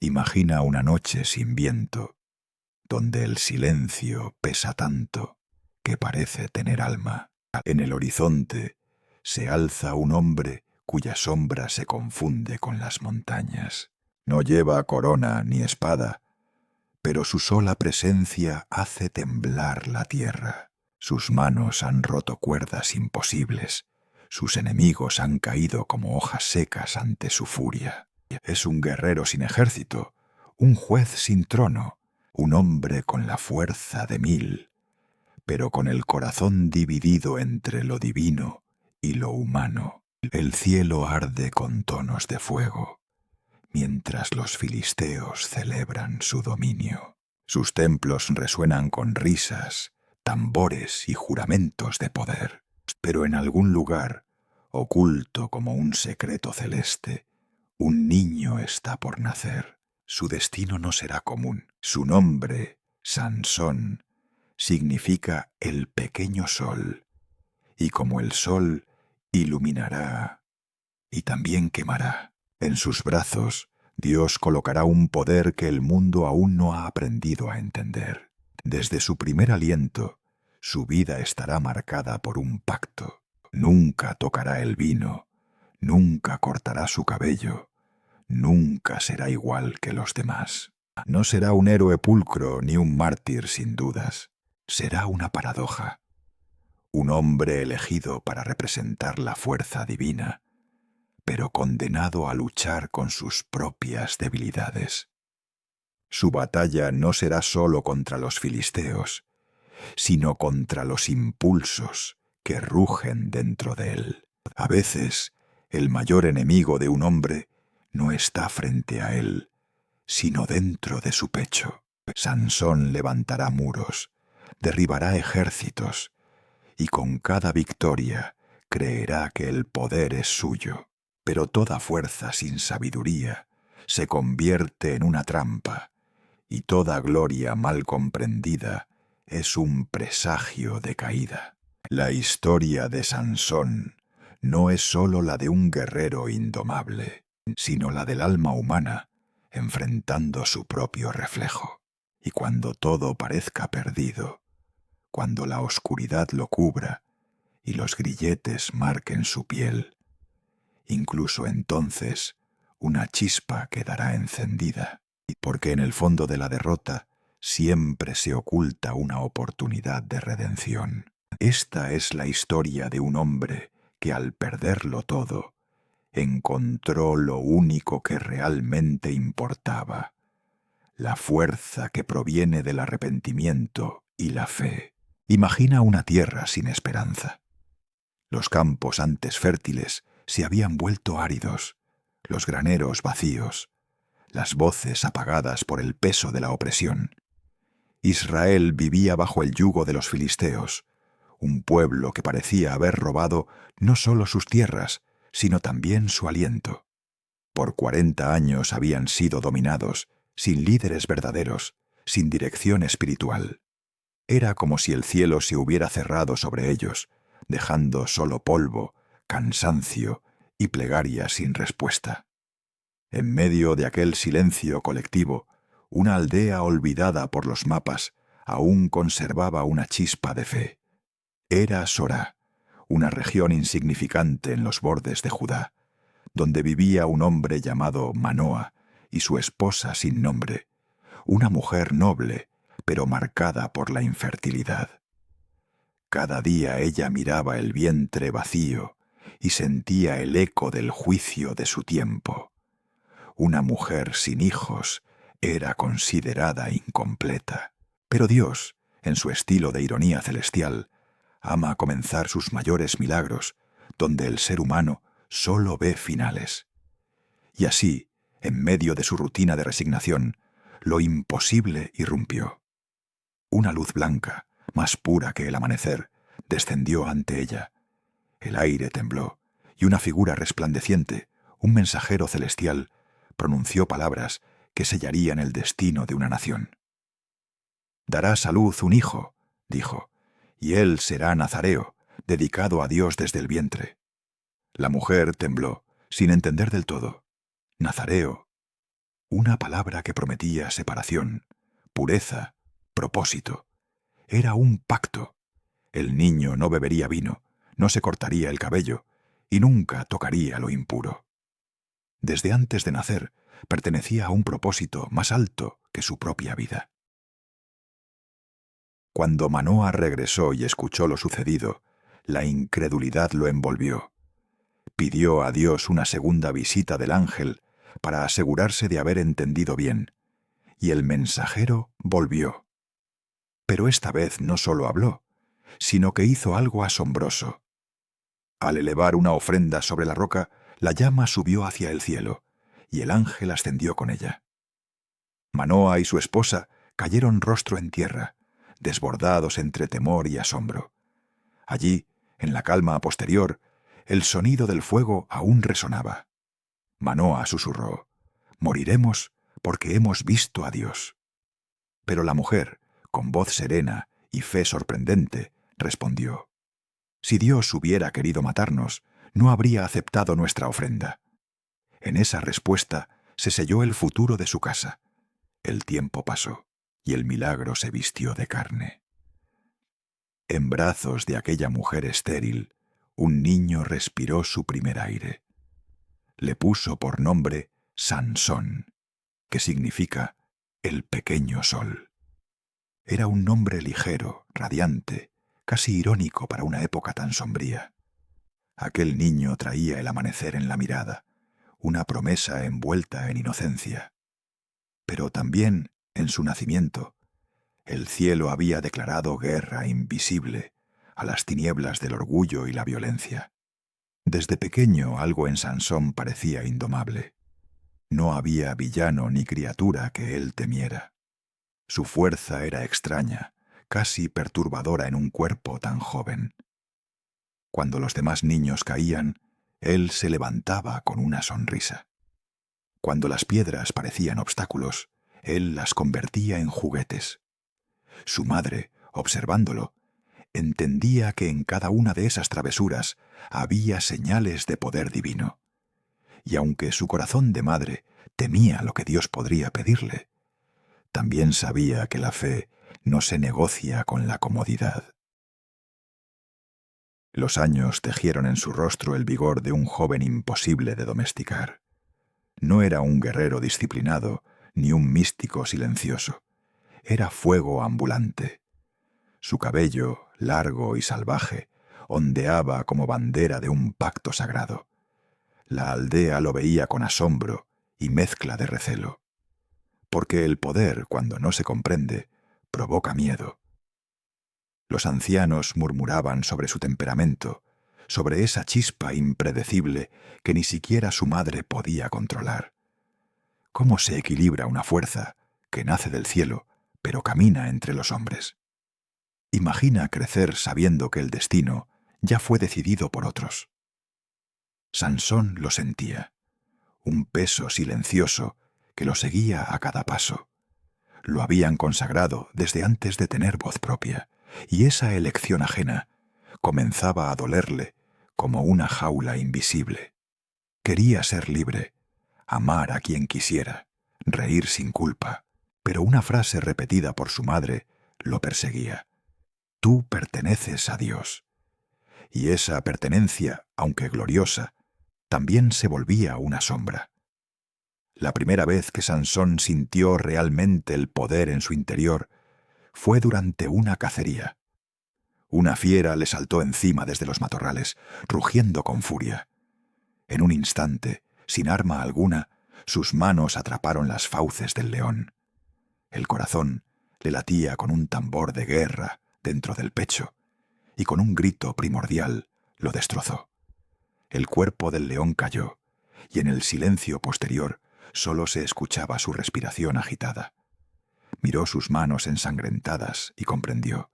Imagina una noche sin viento, donde el silencio pesa tanto que parece tener alma. En el horizonte se alza un hombre cuya sombra se confunde con las montañas. No lleva corona ni espada, pero su sola presencia hace temblar la tierra. Sus manos han roto cuerdas imposibles, sus enemigos han caído como hojas secas ante su furia. Es un guerrero sin ejército, un juez sin trono, un hombre con la fuerza de 1000, pero con el corazón dividido entre lo divino y lo humano. El cielo arde con tonos de fuego, mientras los filisteos celebran su dominio. Sus templos resuenan con risas, tambores y juramentos de poder. Pero en algún lugar, oculto como un secreto celeste, un niño está por nacer. Su destino no será común. Su nombre, Sansón, significa el pequeño sol, y como el sol iluminará y también quemará. En sus brazos, Dios colocará un poder que el mundo aún no ha aprendido a entender. Desde su primer aliento, su vida estará marcada por un pacto. Nunca tocará el vino, nunca cortará su cabello, nunca será igual que los demás. No será un héroe pulcro ni un mártir sin dudas. Será una paradoja. Un hombre elegido para representar la fuerza divina, pero condenado a luchar con sus propias debilidades. Su batalla no será solo contra los filisteos, sino contra los impulsos que rugen dentro de él. A veces, el mayor enemigo de un hombre no está frente a él, sino dentro de su pecho. Sansón levantará muros, derribará ejércitos, y con cada victoria creerá que el poder es suyo. Pero toda fuerza sin sabiduría se convierte en una trampa, y toda gloria mal comprendida es un presagio de caída. La historia de Sansón no es sólo la de un guerrero indomable, sino la del alma humana enfrentando su propio reflejo. Y cuando todo parezca perdido, cuando la oscuridad lo cubra y los grilletes marquen su piel, incluso entonces una chispa quedará encendida, porque en el fondo de la derrota siempre se oculta una oportunidad de redención. Esta es la historia de un hombre que al perderlo todo, encontró lo único que realmente importaba, la fuerza que proviene del arrepentimiento y la fe. Imagina una tierra sin esperanza. Los campos antes fértiles se habían vuelto áridos, los graneros vacíos, las voces apagadas por el peso de la opresión. Israel vivía bajo el yugo de los filisteos, un pueblo que parecía haber robado no solo sus tierras, sino también su aliento. Por 40 años habían sido dominados, sin líderes verdaderos, sin dirección espiritual. Era como si el cielo se hubiera cerrado sobre ellos, dejando solo polvo, cansancio y plegaria sin respuesta. En medio de aquel silencio colectivo, una aldea olvidada por los mapas aún conservaba una chispa de fe. Era Sorá, una región insignificante en los bordes de Judá, donde vivía un hombre llamado Manoa y su esposa sin nombre, una mujer noble, pero marcada por la infertilidad. Cada día ella miraba el vientre vacío y sentía el eco del juicio de su tiempo. Una mujer sin hijos era considerada incompleta. Pero Dios, en su estilo de ironía celestial, ama comenzar sus mayores milagros donde el ser humano solo ve finales. Y así, en medio de su rutina de resignación, lo imposible irrumpió. Una luz blanca, más pura que el amanecer, descendió ante ella. El aire tembló, y una figura resplandeciente, un mensajero celestial, pronunció palabras que sellarían el destino de una nación. «Darás a luz un hijo», dijo, «y él será nazareo, dedicado a Dios desde el vientre». La mujer tembló, sin entender del todo. «¿Nazareo? Una palabra que prometía separación, pureza, propósito. Era un pacto. El niño no bebería vino, no se cortaría el cabello y nunca tocaría lo impuro. Desde antes de nacer, pertenecía a un propósito más alto que su propia vida. Cuando Manoa regresó y escuchó lo sucedido, la incredulidad lo envolvió. Pidió a Dios una segunda visita del ángel para asegurarse de haber entendido bien, y el mensajero volvió. Pero esta vez no solo habló, sino que hizo algo asombroso. Al elevar una ofrenda sobre la roca, la llama subió hacia el cielo, y el ángel ascendió con ella. Manoa y su esposa cayeron rostro en tierra, desbordados entre temor y asombro. Allí, en la calma posterior, el sonido del fuego aún resonaba. Manoa susurró: «Moriremos porque hemos visto a Dios». Pero la mujer, con voz serena y fe sorprendente, respondió: «Si Dios hubiera querido matarnos, no habría aceptado nuestra ofrenda». En esa respuesta se selló el futuro de su casa. El tiempo pasó y el milagro se vistió de carne. En brazos de aquella mujer estéril, un niño respiró su primer aire. Le puso por nombre Sansón, que significa el pequeño sol. Era un nombre ligero, radiante, casi irónico para una época tan sombría. Aquel niño traía el amanecer en la mirada, una promesa envuelta en inocencia. Pero también, en su nacimiento, el cielo había declarado guerra invisible a las tinieblas del orgullo y la violencia. Desde pequeño algo en Sansón parecía indomable. No había villano ni criatura que él temiera. Su fuerza era extraña, casi perturbadora en un cuerpo tan joven. Cuando los demás niños caían, él se levantaba con una sonrisa. Cuando las piedras parecían obstáculos, él las convertía en juguetes. Su madre, observándolo, entendía que en cada una de esas travesuras había señales de poder divino. Y aunque su corazón de madre temía lo que Dios podría pedirle, también sabía que la fe no se negocia con la comodidad. Los años tejieron en su rostro el vigor de un joven imposible de domesticar. No era un guerrero disciplinado ni un místico silencioso. Era fuego ambulante. Su cabello, largo y salvaje, ondeaba como bandera de un pacto sagrado. La aldea lo veía con asombro y mezcla de recelo. Porque el poder, cuando no se comprende, provoca miedo. Los ancianos murmuraban sobre su temperamento, sobre esa chispa impredecible que ni siquiera su madre podía controlar. ¿Cómo se equilibra una fuerza que nace del cielo, pero camina entre los hombres? Imagina crecer sabiendo que el destino ya fue decidido por otros. Sansón lo sentía, un peso silencioso que lo seguía a cada paso. Lo habían consagrado desde antes de tener voz propia, y esa elección ajena comenzaba a dolerle como una jaula invisible. Quería ser libre, amar a quien quisiera, reír sin culpa, pero una frase repetida por su madre lo perseguía: «Tú perteneces a Dios». Y esa pertenencia, aunque gloriosa, también se volvía una sombra. La primera vez que Sansón sintió realmente el poder en su interior fue durante una cacería. Una fiera le saltó encima desde los matorrales, rugiendo con furia. En un instante, sin arma alguna, sus manos atraparon las fauces del león. El corazón le latía con un tambor de guerra dentro del pecho, y con un grito primordial lo destrozó. El cuerpo del león cayó, y en el silencio posterior solo se escuchaba su respiración agitada. Miró sus manos ensangrentadas y comprendió: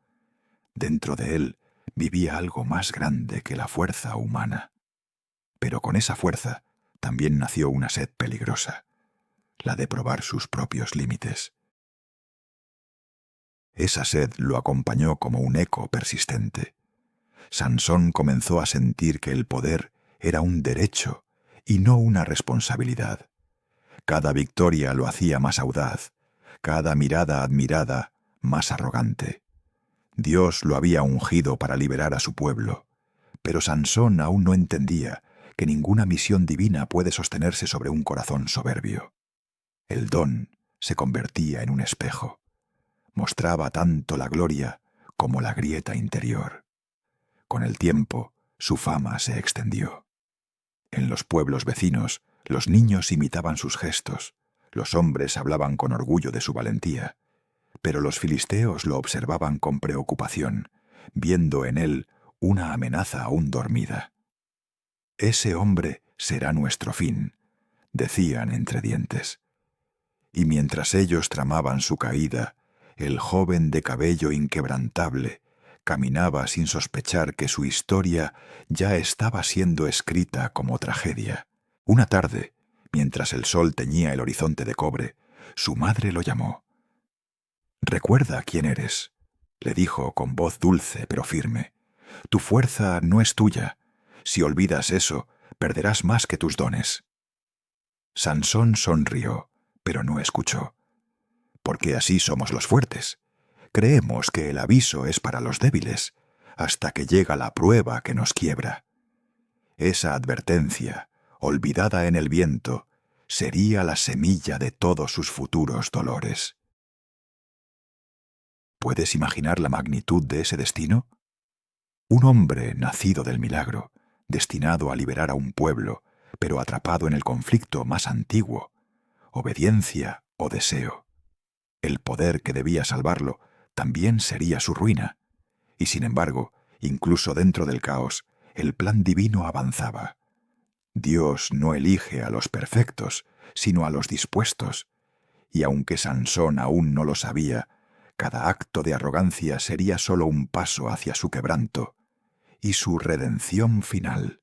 dentro de él vivía algo más grande que la fuerza humana. Pero con esa fuerza también nació una sed peligrosa, la de probar sus propios límites. Esa sed lo acompañó como un eco persistente. Sansón comenzó a sentir que el poder era un derecho y no una responsabilidad. Cada victoria lo hacía más audaz, cada mirada admirada más arrogante. Dios lo había ungido para liberar a su pueblo, pero Sansón aún no entendía que ninguna misión divina puede sostenerse sobre un corazón soberbio. El don se convertía en un espejo. Mostraba tanto la gloria como la grieta interior. Con el tiempo, su fama se extendió. En los pueblos vecinos, los niños imitaban sus gestos, los hombres hablaban con orgullo de su valentía, pero los filisteos lo observaban con preocupación, viendo en él una amenaza aún dormida. «Ese hombre será nuestro fin», decían entre dientes. Y mientras ellos tramaban su caída, el joven de cabello inquebrantable caminaba sin sospechar que su historia ya estaba siendo escrita como tragedia. Una tarde, mientras el sol teñía el horizonte de cobre, su madre lo llamó. «Recuerda quién eres», le dijo con voz dulce pero firme. «Tu fuerza no es tuya. Si olvidas eso, perderás más que tus dones». Sansón sonrió, pero no escuchó. Porque así somos los fuertes. Creemos que el aviso es para los débiles, hasta que llega la prueba que nos quiebra. Esa advertencia, olvidada en el viento, sería la semilla de todos sus futuros dolores. ¿Puedes imaginar la magnitud de ese destino? Un hombre nacido del milagro, destinado a liberar a un pueblo, pero atrapado en el conflicto más antiguo, obediencia o deseo. El poder que debía salvarlo también sería su ruina, y sin embargo, incluso dentro del caos, el plan divino avanzaba. Dios no elige a los perfectos, sino a los dispuestos, y aunque Sansón aún no lo sabía, cada acto de arrogancia sería solo un paso hacia su quebranto y su redención final.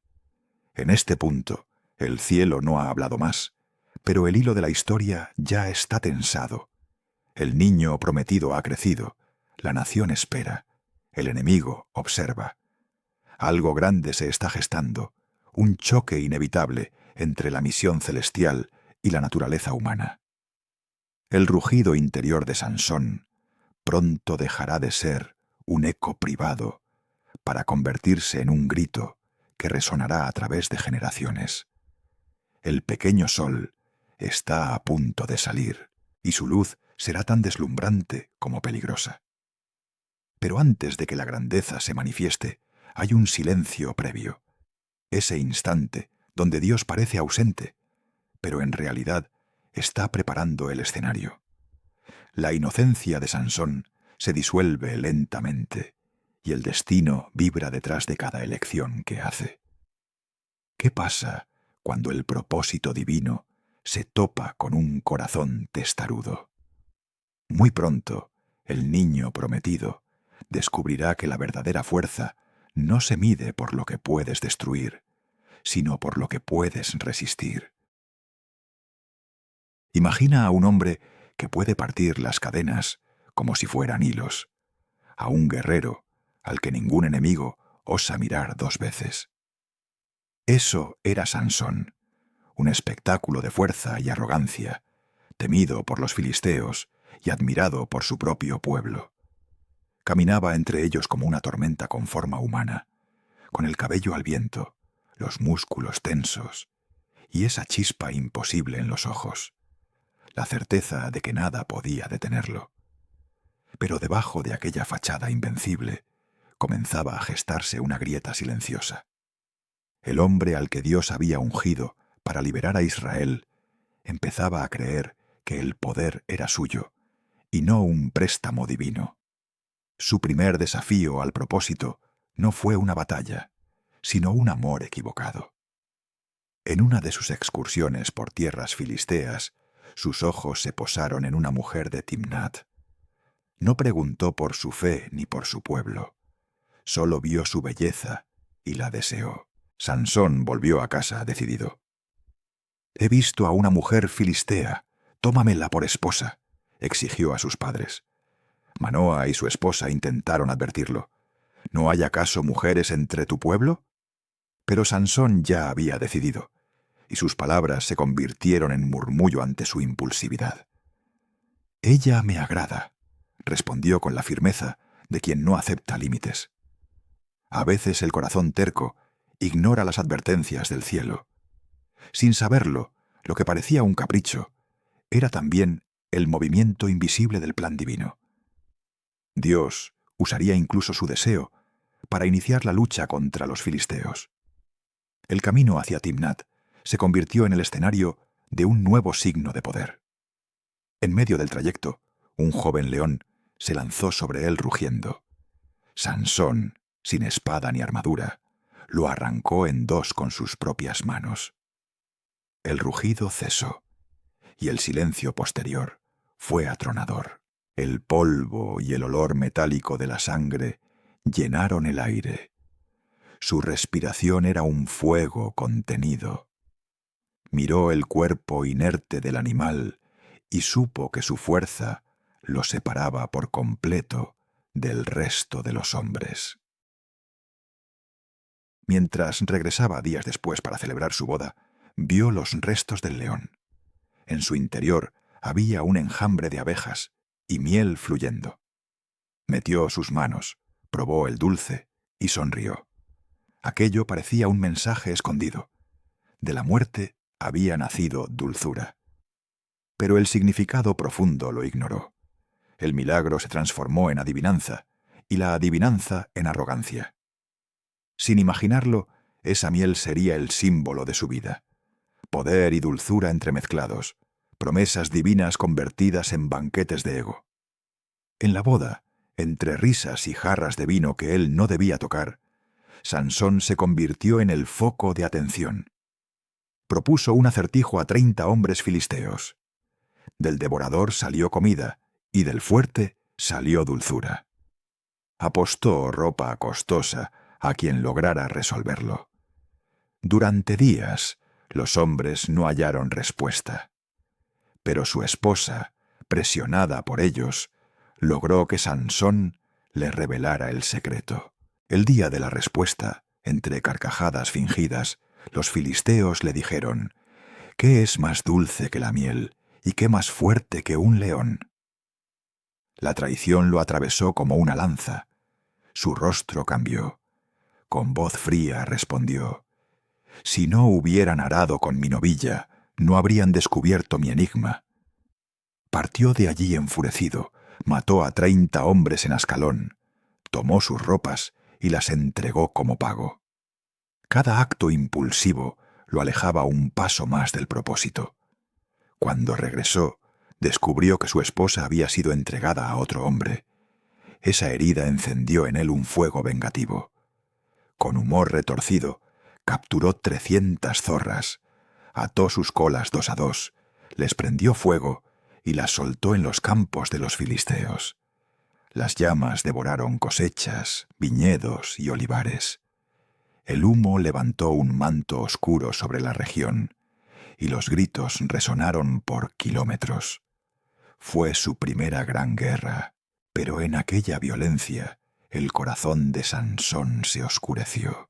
En este punto, el cielo no ha hablado más, pero el hilo de la historia ya está tensado. El niño prometido ha crecido, la nación espera, el enemigo observa. Algo grande se está gestando, un choque inevitable entre la misión celestial y la naturaleza humana. El rugido interior de Sansón pronto dejará de ser un eco privado para convertirse en un grito que resonará a través de generaciones. El pequeño sol está a punto de salir y su luz será tan deslumbrante como peligrosa. Pero antes de que la grandeza se manifieste, hay un silencio previo. Ese instante donde Dios parece ausente, pero en realidad está preparando el escenario. La inocencia de Sansón se disuelve lentamente y el destino vibra detrás de cada elección que hace. ¿Qué pasa cuando el propósito divino se topa con un corazón testarudo? Muy pronto, el niño prometido descubrirá que la verdadera fuerza no se mide por lo que puedes destruir, sino por lo que puedes resistir. Imagina a un hombre que puede partir las cadenas como si fueran hilos, a un guerrero al que ningún enemigo osa mirar dos veces. Eso era Sansón, un espectáculo de fuerza y arrogancia, temido por los filisteos y admirado por su propio pueblo. Caminaba entre ellos como una tormenta con forma humana, con el cabello al viento, los músculos tensos y esa chispa imposible en los ojos, la certeza de que nada podía detenerlo. Pero debajo de aquella fachada invencible comenzaba a gestarse una grieta silenciosa. El hombre al que Dios había ungido para liberar a Israel empezaba a creer que el poder era suyo y no un préstamo divino. Su primer desafío al propósito no fue una batalla, sino un amor equivocado. En una de sus excursiones por tierras filisteas, sus ojos se posaron en una mujer de Timnat. No preguntó por su fe ni por su pueblo. Solo vio su belleza y la deseó. Sansón volvió a casa decidido. «He visto a una mujer filistea. Tómamela por esposa», exigió a sus padres. Manoa y su esposa intentaron advertirlo. «¿No hay acaso mujeres entre tu pueblo?» Pero Sansón ya había decidido, y sus palabras se convirtieron en murmullo ante su impulsividad. «Ella me agrada», respondió con la firmeza de quien no acepta límites. A veces el corazón terco ignora las advertencias del cielo. Sin saberlo, lo que parecía un capricho era también el movimiento invisible del plan divino. Dios usaría incluso su deseo para iniciar la lucha contra los filisteos. El camino hacia Timnat se convirtió en el escenario de un nuevo signo de poder. En medio del trayecto, un joven león se lanzó sobre él rugiendo. Sansón, sin espada ni armadura, lo arrancó en dos con sus propias manos. El rugido cesó, y el silencio posterior fue atronador. El polvo y el olor metálico de la sangre llenaron el aire. Su respiración era un fuego contenido. Miró el cuerpo inerte del animal y supo que su fuerza lo separaba por completo del resto de los hombres. Mientras regresaba días después para celebrar su boda, vio los restos del león. En su interior había un enjambre de abejas y miel fluyendo. Metió sus manos, probó el dulce y sonrió. Aquello parecía un mensaje escondido. De la muerte había nacido dulzura. Pero el significado profundo lo ignoró. El milagro se transformó en adivinanza y la adivinanza en arrogancia. Sin imaginarlo, esa miel sería el símbolo de su vida. Poder y dulzura entremezclados, promesas divinas convertidas en banquetes de ego. En la boda, entre risas y jarras de vino que él no debía tocar, Sansón se convirtió en el foco de atención. Propuso un acertijo a 30 hombres filisteos. Del devorador salió comida, y del fuerte salió dulzura. Apostó ropa costosa a quien lograra resolverlo. Durante días, los hombres no hallaron respuesta. Pero su esposa, presionada por ellos, logró que Sansón le revelara el secreto. El día de la respuesta, entre carcajadas fingidas, los filisteos le dijeron: «¿Qué es más dulce que la miel y qué más fuerte que un león?». La traición lo atravesó como una lanza. Su rostro cambió. Con voz fría respondió: «Si no hubieran arado con mi novilla, no habrían descubierto mi enigma». Partió de allí enfurecido, mató a 30 hombres en Ascalón, tomó sus ropas y las entregó como pago. Cada acto impulsivo lo alejaba un paso más del propósito. Cuando regresó, descubrió que su esposa había sido entregada a otro hombre. Esa herida encendió en él un fuego vengativo. Con humor retorcido, capturó 300 zorras, ató sus colas 2 a 2, les prendió fuego y las soltó en los campos de los filisteos. Las llamas devoraron cosechas, viñedos y olivares. El humo levantó un manto oscuro sobre la región, y los gritos resonaron por kilómetros. Fue su primera gran guerra, pero en aquella violencia el corazón de Sansón se oscureció.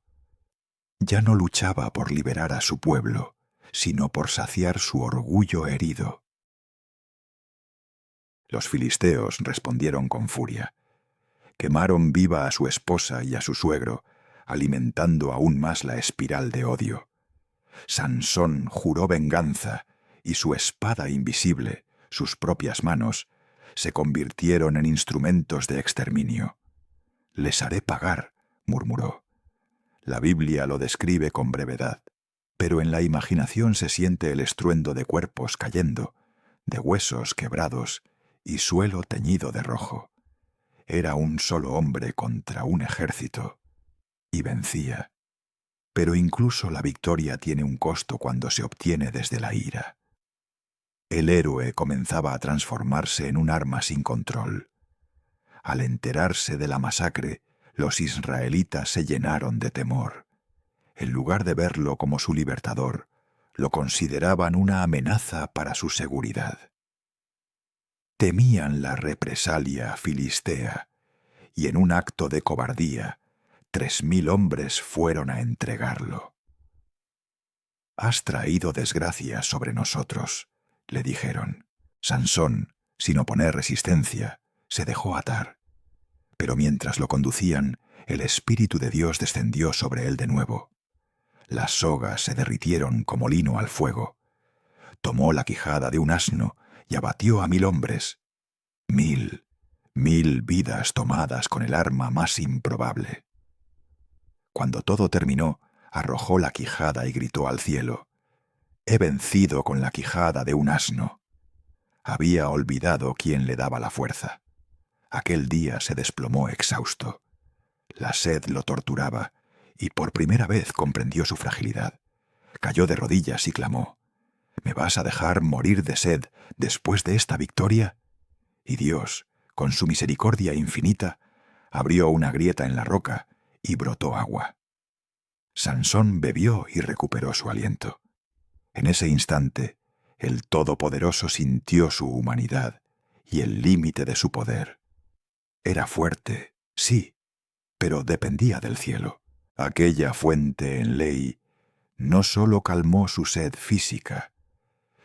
Ya no luchaba por liberar a su pueblo, sino por saciar su orgullo herido. Los filisteos respondieron con furia. Quemaron viva a su esposa y a su suegro, alimentando aún más la espiral de odio. Sansón juró venganza, y su espada invisible, sus propias manos, se convirtieron en instrumentos de exterminio. «Les haré pagar», murmuró. La Biblia lo describe con brevedad, pero en la imaginación se siente el estruendo de cuerpos cayendo, de huesos quebrados y suelo teñido de rojo. Era un solo hombre contra un ejército, y vencía. Pero incluso la victoria tiene un costo cuando se obtiene desde la ira. El héroe comenzaba a transformarse en un arma sin control. Al enterarse de la masacre, los israelitas se llenaron de temor. En lugar de verlo como su libertador, lo consideraban una amenaza para su seguridad. Temían la represalia filistea, y en un acto de cobardía, 3000 hombres fueron a entregarlo. «Has traído desgracia sobre nosotros», le dijeron. Sansón, sin oponer resistencia, se dejó atar. Pero mientras lo conducían, el Espíritu de Dios descendió sobre él de nuevo. Las sogas se derritieron como lino al fuego. Tomó la quijada de un asno y abatió a 1000 hombres. 1000 vidas tomadas con el arma más improbable. Cuando todo terminó, arrojó la quijada y gritó al cielo: «He vencido con la quijada de un asno». Había olvidado quién le daba la fuerza. Aquel día se desplomó exhausto. La sed lo torturaba y por primera vez comprendió su fragilidad. Cayó de rodillas y clamó: «¿Me vas a dejar morir de sed después de esta victoria?». Y Dios, con su misericordia infinita, abrió una grieta en la roca y brotó agua. Sansón bebió y recuperó su aliento. En ese instante, el Todopoderoso sintió su humanidad y el límite de su poder. Era fuerte, sí, pero dependía del cielo. Aquella fuente en ley no solo calmó su sed física,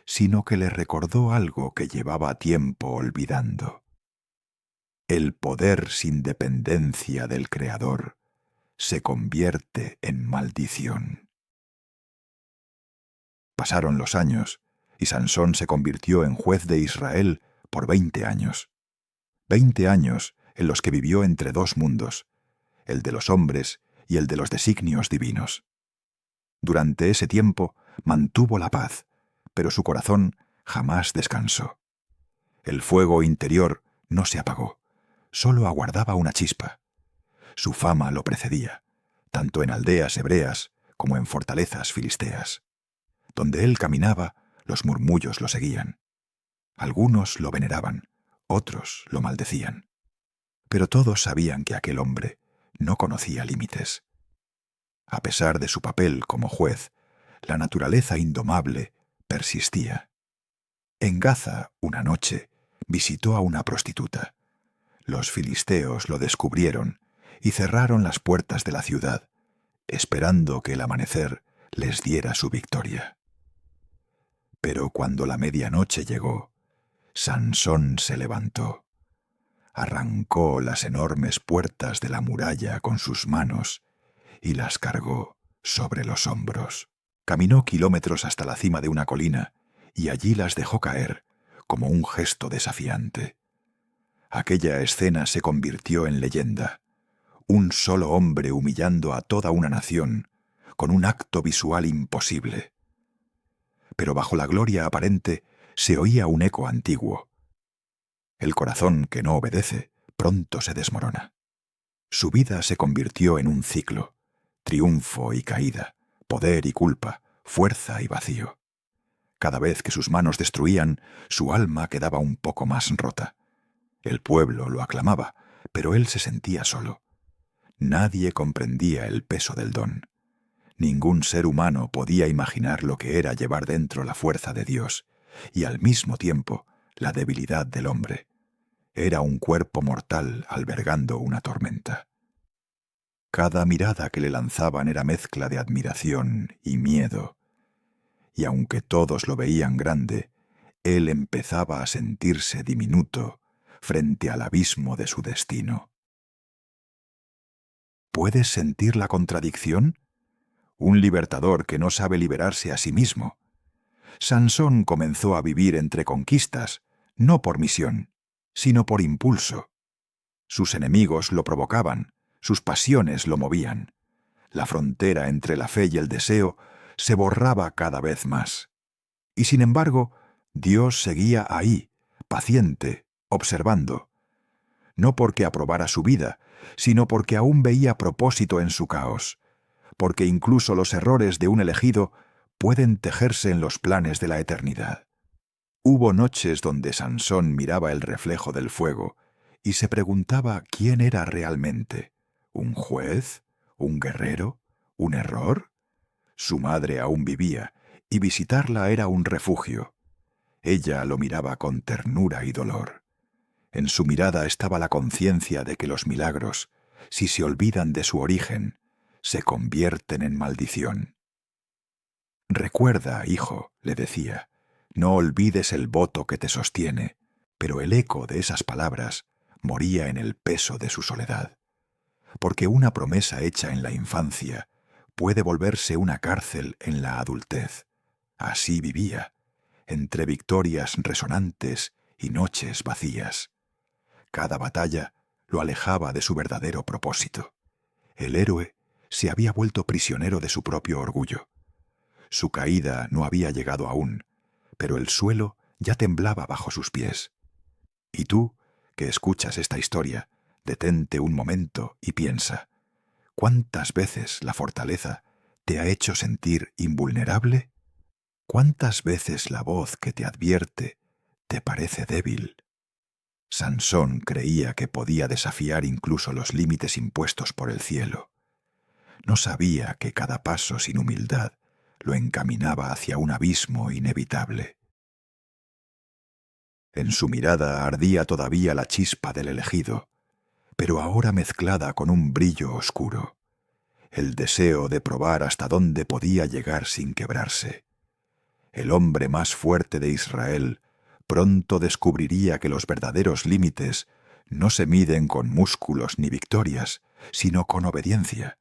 sino que le recordó algo que llevaba tiempo olvidando. El poder sin dependencia del Creador se convierte en maldición. Pasaron los años, y Sansón se convirtió en juez de Israel por 20 años. 20 años en los que vivió entre dos mundos, el de los hombres y el de los designios divinos. Durante ese tiempo mantuvo la paz, pero su corazón jamás descansó. El fuego interior no se apagó, solo aguardaba una chispa. Su fama lo precedía, tanto en aldeas hebreas como en fortalezas filisteas. Donde él caminaba, los murmullos lo seguían. Algunos lo veneraban, otros lo maldecían. Pero todos sabían que aquel hombre no conocía límites. A pesar de su papel como juez, la naturaleza indomable persistía. En Gaza, una noche, visitó a una prostituta. Los filisteos lo descubrieron y cerraron las puertas de la ciudad, esperando que el amanecer les diera su victoria. Pero cuando la medianoche llegó, Sansón se levantó. Arrancó las enormes puertas de la muralla con sus manos y las cargó sobre los hombros. Caminó kilómetros hasta la cima de una colina y allí las dejó caer como un gesto desafiante. Aquella escena se convirtió en leyenda. Un solo hombre humillando a toda una nación con un acto visual imposible. Pero bajo la gloria aparente se oía un eco antiguo. El corazón que no obedece pronto se desmorona. Su vida se convirtió en un ciclo: triunfo y caída, poder y culpa, fuerza y vacío. Cada vez que sus manos destruían, su alma quedaba un poco más rota. El pueblo lo aclamaba, pero él se sentía solo. Nadie comprendía el peso del don. Ningún ser humano podía imaginar lo que era llevar dentro la fuerza de Dios y al mismo tiempo la debilidad del hombre. Era un cuerpo mortal albergando una tormenta. Cada mirada que le lanzaban era mezcla de admiración y miedo, y aunque todos lo veían grande, él empezaba a sentirse diminuto frente al abismo de su destino. ¿Puedes sentir la contradicción? Un libertador que no sabe liberarse a sí mismo. Sansón comenzó a vivir entre conquistas, no por misión, sino por impulso. Sus enemigos lo provocaban, sus pasiones lo movían. La frontera entre la fe y el deseo se borraba cada vez más. Y sin embargo, Dios seguía ahí, paciente, observando. No porque aprobara su vida, sino porque aún veía propósito en su caos, porque incluso los errores de un elegido pueden tejerse en los planes de la eternidad. Hubo noches donde Sansón miraba el reflejo del fuego y se preguntaba quién era realmente: ¿un juez? ¿Un guerrero? ¿Un error? Su madre aún vivía, y visitarla era un refugio. Ella lo miraba con ternura y dolor. En su mirada estaba la conciencia de que los milagros, si se olvidan de su origen, se convierten en maldición. Recuerda, hijo, le decía, no olvides el voto que te sostiene, pero el eco de esas palabras moría en el peso de su soledad, porque una promesa hecha en la infancia puede volverse una cárcel en la adultez. Así vivía, entre victorias resonantes y noches vacías. Cada batalla lo alejaba de su verdadero propósito. El héroe se había vuelto prisionero de su propio orgullo. Su caída no había llegado aún, pero el suelo ya temblaba bajo sus pies. Y tú, que escuchas esta historia, detente un momento y piensa, ¿cuántas veces la fortaleza te ha hecho sentir invulnerable? ¿Cuántas veces la voz que te advierte te parece débil? Sansón creía que podía desafiar incluso los límites impuestos por el cielo. No sabía que cada paso sin humildad lo encaminaba hacia un abismo inevitable. En su mirada ardía todavía la chispa del elegido, pero ahora mezclada con un brillo oscuro, el deseo de probar hasta dónde podía llegar sin quebrarse. El hombre más fuerte de Israel pronto descubriría que los verdaderos límites no se miden con músculos ni victorias, sino con obediencia.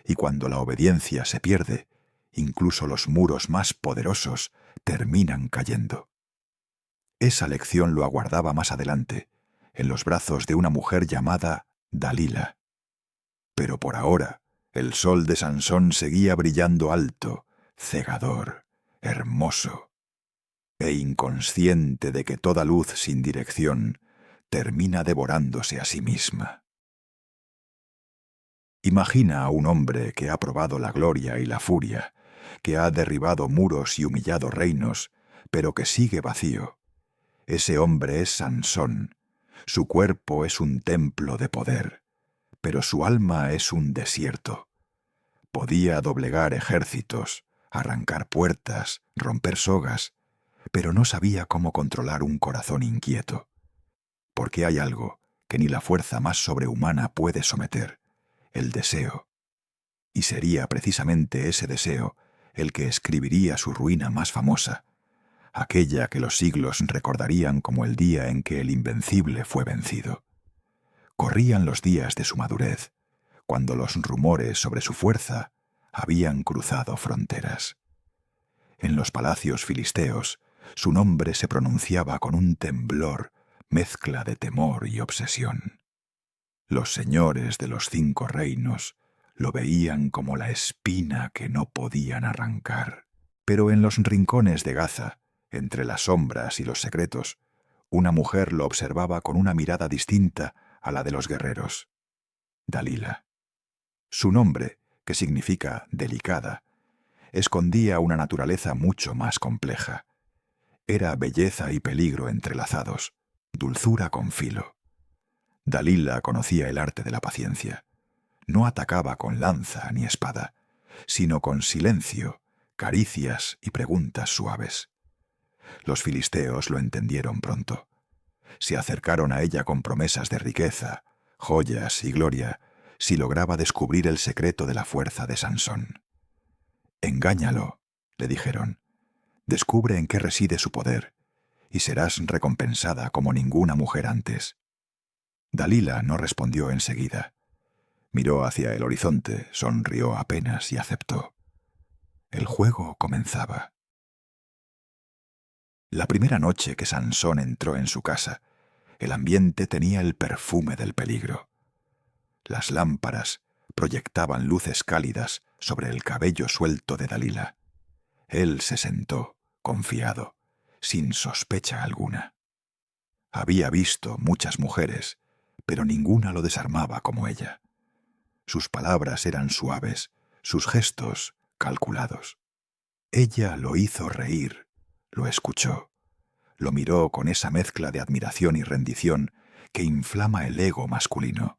Y cuando la obediencia se pierde, incluso los muros más poderosos terminan cayendo. Esa lección lo aguardaba más adelante, en los brazos de una mujer llamada Dalila. Pero por ahora, el sol de Sansón seguía brillando alto, cegador, hermoso, e inconsciente de que toda luz sin dirección termina devorándose a sí misma. Imagina a un hombre que ha probado la gloria y la furia, que ha derribado muros y humillado reinos, pero que sigue vacío. Ese hombre es Sansón. Su cuerpo es un templo de poder, pero su alma es un desierto. Podía doblegar ejércitos, arrancar puertas, romper sogas, pero no sabía cómo controlar un corazón inquieto. Porque hay algo que ni la fuerza más sobrehumana puede someter: el deseo. Y sería precisamente ese deseo el que escribiría su ruina más famosa, aquella que los siglos recordarían como el día en que el invencible fue vencido. Corrían los días de su madurez, cuando los rumores sobre su fuerza habían cruzado fronteras. En los palacios filisteos, su nombre se pronunciaba con un temblor, mezcla de temor y obsesión. Los señores de los 5 reinos lo veían como la espina que no podían arrancar. Pero en los rincones de Gaza, entre las sombras y los secretos, una mujer lo observaba con una mirada distinta a la de los guerreros: Dalila. Su nombre, que significa delicada, escondía una naturaleza mucho más compleja. Era belleza y peligro entrelazados, dulzura con filo. Dalila conocía el arte de la paciencia. No atacaba con lanza ni espada, sino con silencio, caricias y preguntas suaves. Los filisteos lo entendieron pronto. Se acercaron a ella con promesas de riqueza, joyas y gloria, si lograba descubrir el secreto de la fuerza de Sansón. «Engáñalo», le dijeron. «Descubre en qué reside su poder, y serás recompensada como ninguna mujer antes». Dalila no respondió enseguida. Miró hacia el horizonte, sonrió apenas y aceptó. El juego comenzaba. La primera noche que Sansón entró en su casa, el ambiente tenía el perfume del peligro. Las lámparas proyectaban luces cálidas sobre el cabello suelto de Dalila. Él se sentó, confiado, sin sospecha alguna. Había visto muchas mujeres, pero ninguna lo desarmaba como ella. Sus palabras eran suaves, sus gestos calculados. Ella lo hizo reír, lo escuchó, lo miró con esa mezcla de admiración y rendición que inflama el ego masculino.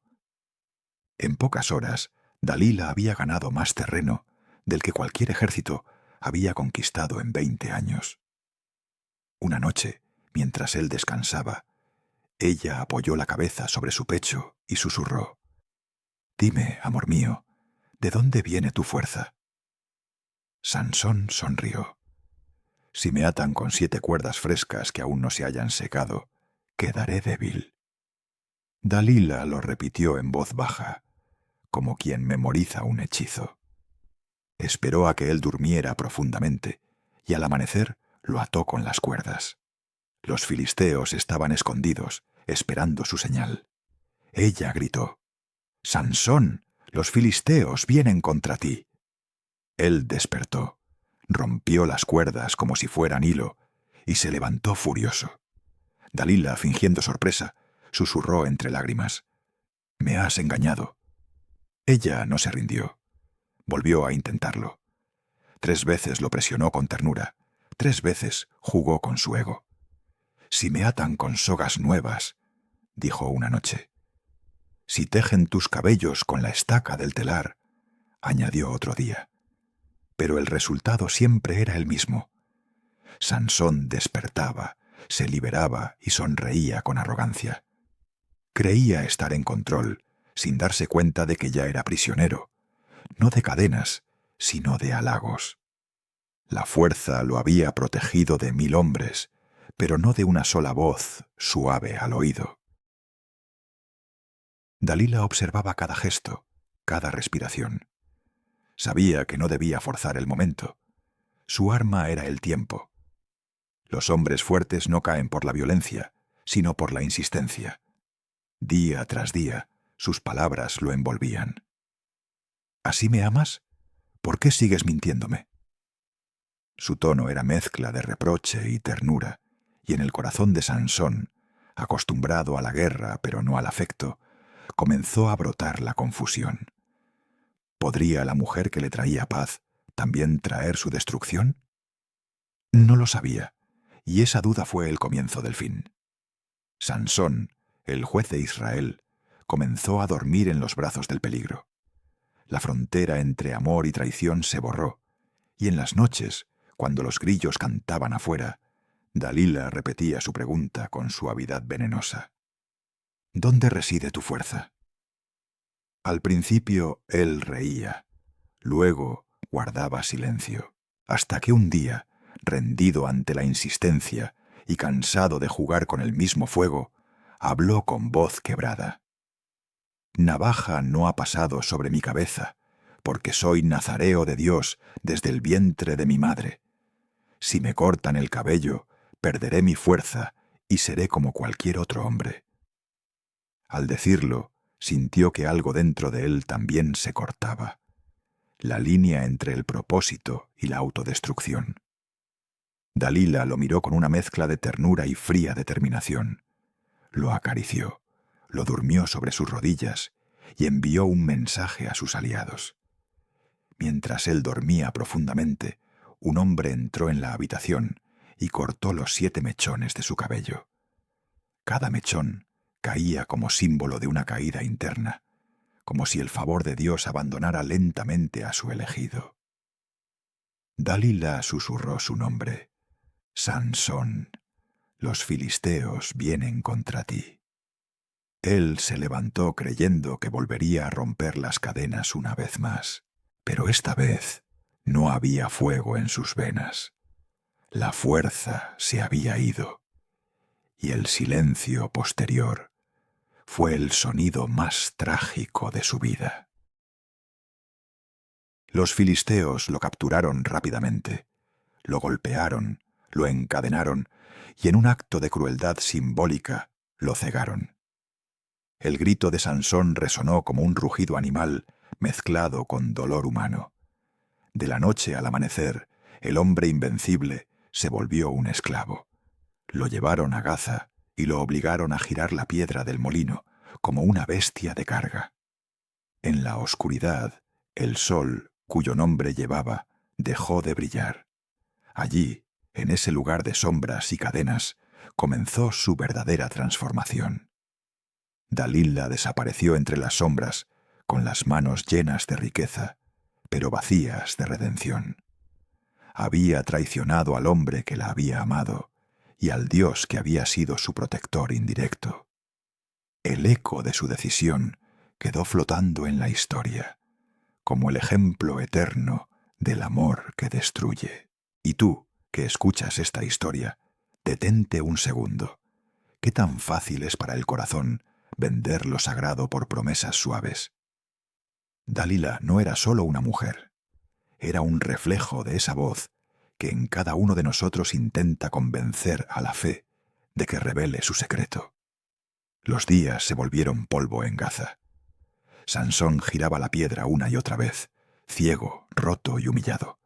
En pocas horas, Dalila había ganado más terreno del que cualquier ejército había conquistado en 20 años. Una noche, mientras él descansaba, ella apoyó la cabeza sobre su pecho y susurró: «Dime, amor mío, ¿de dónde viene tu fuerza?» Sansón sonrió. Si me atan con 7 cuerdas frescas que aún no se hayan secado, quedaré débil. Dalila lo repitió en voz baja, como quien memoriza un hechizo. Esperó a que él durmiera profundamente, y al amanecer lo ató con las cuerdas. Los filisteos estaban escondidos, esperando su señal. Ella gritó: «Sansón, los filisteos vienen contra ti». Él despertó, rompió las cuerdas como si fueran hilo, y se levantó furioso. Dalila, fingiendo sorpresa, susurró entre lágrimas: «Me has engañado». Ella no se rindió. Volvió a intentarlo. 3 veces lo presionó con ternura. 3 veces jugó con su ego. «Si me atan con sogas nuevas», dijo una noche. «Si tejen tus cabellos con la estaca del telar», añadió otro día. Pero el resultado siempre era el mismo. Sansón despertaba, se liberaba y sonreía con arrogancia. Creía estar en control, sin darse cuenta de que ya era prisionero, no de cadenas, sino de halagos. La fuerza lo había protegido de 1000 hombres, pero no de una sola voz suave al oído. Dalila observaba cada gesto, cada respiración. Sabía que no debía forzar el momento. Su arma era el tiempo. Los hombres fuertes no caen por la violencia, sino por la insistencia. Día tras día, sus palabras lo envolvían. ¿Así me amas? ¿Por qué sigues mintiéndome? Su tono era mezcla de reproche y ternura, y en el corazón de Sansón, acostumbrado a la guerra pero no al afecto, comenzó a brotar la confusión. ¿Podría la mujer que le traía paz también traer su destrucción? No lo sabía, y esa duda fue el comienzo del fin. Sansón, el juez de Israel, comenzó a dormir en los brazos del peligro. La frontera entre amor y traición se borró, y en las noches, cuando los grillos cantaban afuera, Dalila repetía su pregunta con suavidad venenosa: «¿Dónde reside tu fuerza?». Al principio él reía, luego guardaba silencio, hasta que un día, rendido ante la insistencia y cansado de jugar con el mismo fuego, habló con voz quebrada: «Navaja no ha pasado sobre mi cabeza, porque soy nazareo de Dios desde el vientre de mi madre. Si me cortan el cabello, perderé mi fuerza y seré como cualquier otro hombre». Al decirlo, sintió que algo dentro de él también se cortaba, la línea entre el propósito y la autodestrucción. Dalila lo miró con una mezcla de ternura y fría determinación. Lo acarició, lo durmió sobre sus rodillas y envió un mensaje a sus aliados. Mientras él dormía profundamente, un hombre entró en la habitación y cortó los 7 mechones de su cabello. Cada mechón caía como símbolo de una caída interna, como si el favor de Dios abandonara lentamente a su elegido. Dalila susurró su nombre: «Sansón, los filisteos vienen contra ti». Él se levantó creyendo que volvería a romper las cadenas una vez más, pero esta vez no había fuego en sus venas. La fuerza se había ido, y el silencio posterior fue el sonido más trágico de su vida. Los filisteos lo capturaron rápidamente, lo golpearon, lo encadenaron y en un acto de crueldad simbólica lo cegaron. El grito de Sansón resonó como un rugido animal mezclado con dolor humano. De la noche al amanecer, el hombre invencible se volvió un esclavo. Lo llevaron a Gaza y lo obligaron a girar la piedra del molino como una bestia de carga. En la oscuridad, el sol, cuyo nombre llevaba, dejó de brillar. Allí, en ese lugar de sombras y cadenas, comenzó su verdadera transformación. Dalila desapareció entre las sombras, con las manos llenas de riqueza, pero vacías de redención. Había traicionado al hombre que la había amado y al Dios que había sido su protector indirecto. El eco de su decisión quedó flotando en la historia, como el ejemplo eterno del amor que destruye. Y tú, que escuchas esta historia, detente un segundo. ¿Qué tan fácil es para el corazón vender lo sagrado por promesas suaves? Dalila no era solo una mujer, era un reflejo de esa voz que en cada uno de nosotros intenta convencer a la fe de que revele su secreto. Los días se volvieron polvo en Gaza. Sansón giraba la piedra una y otra vez, ciego, roto y humillado.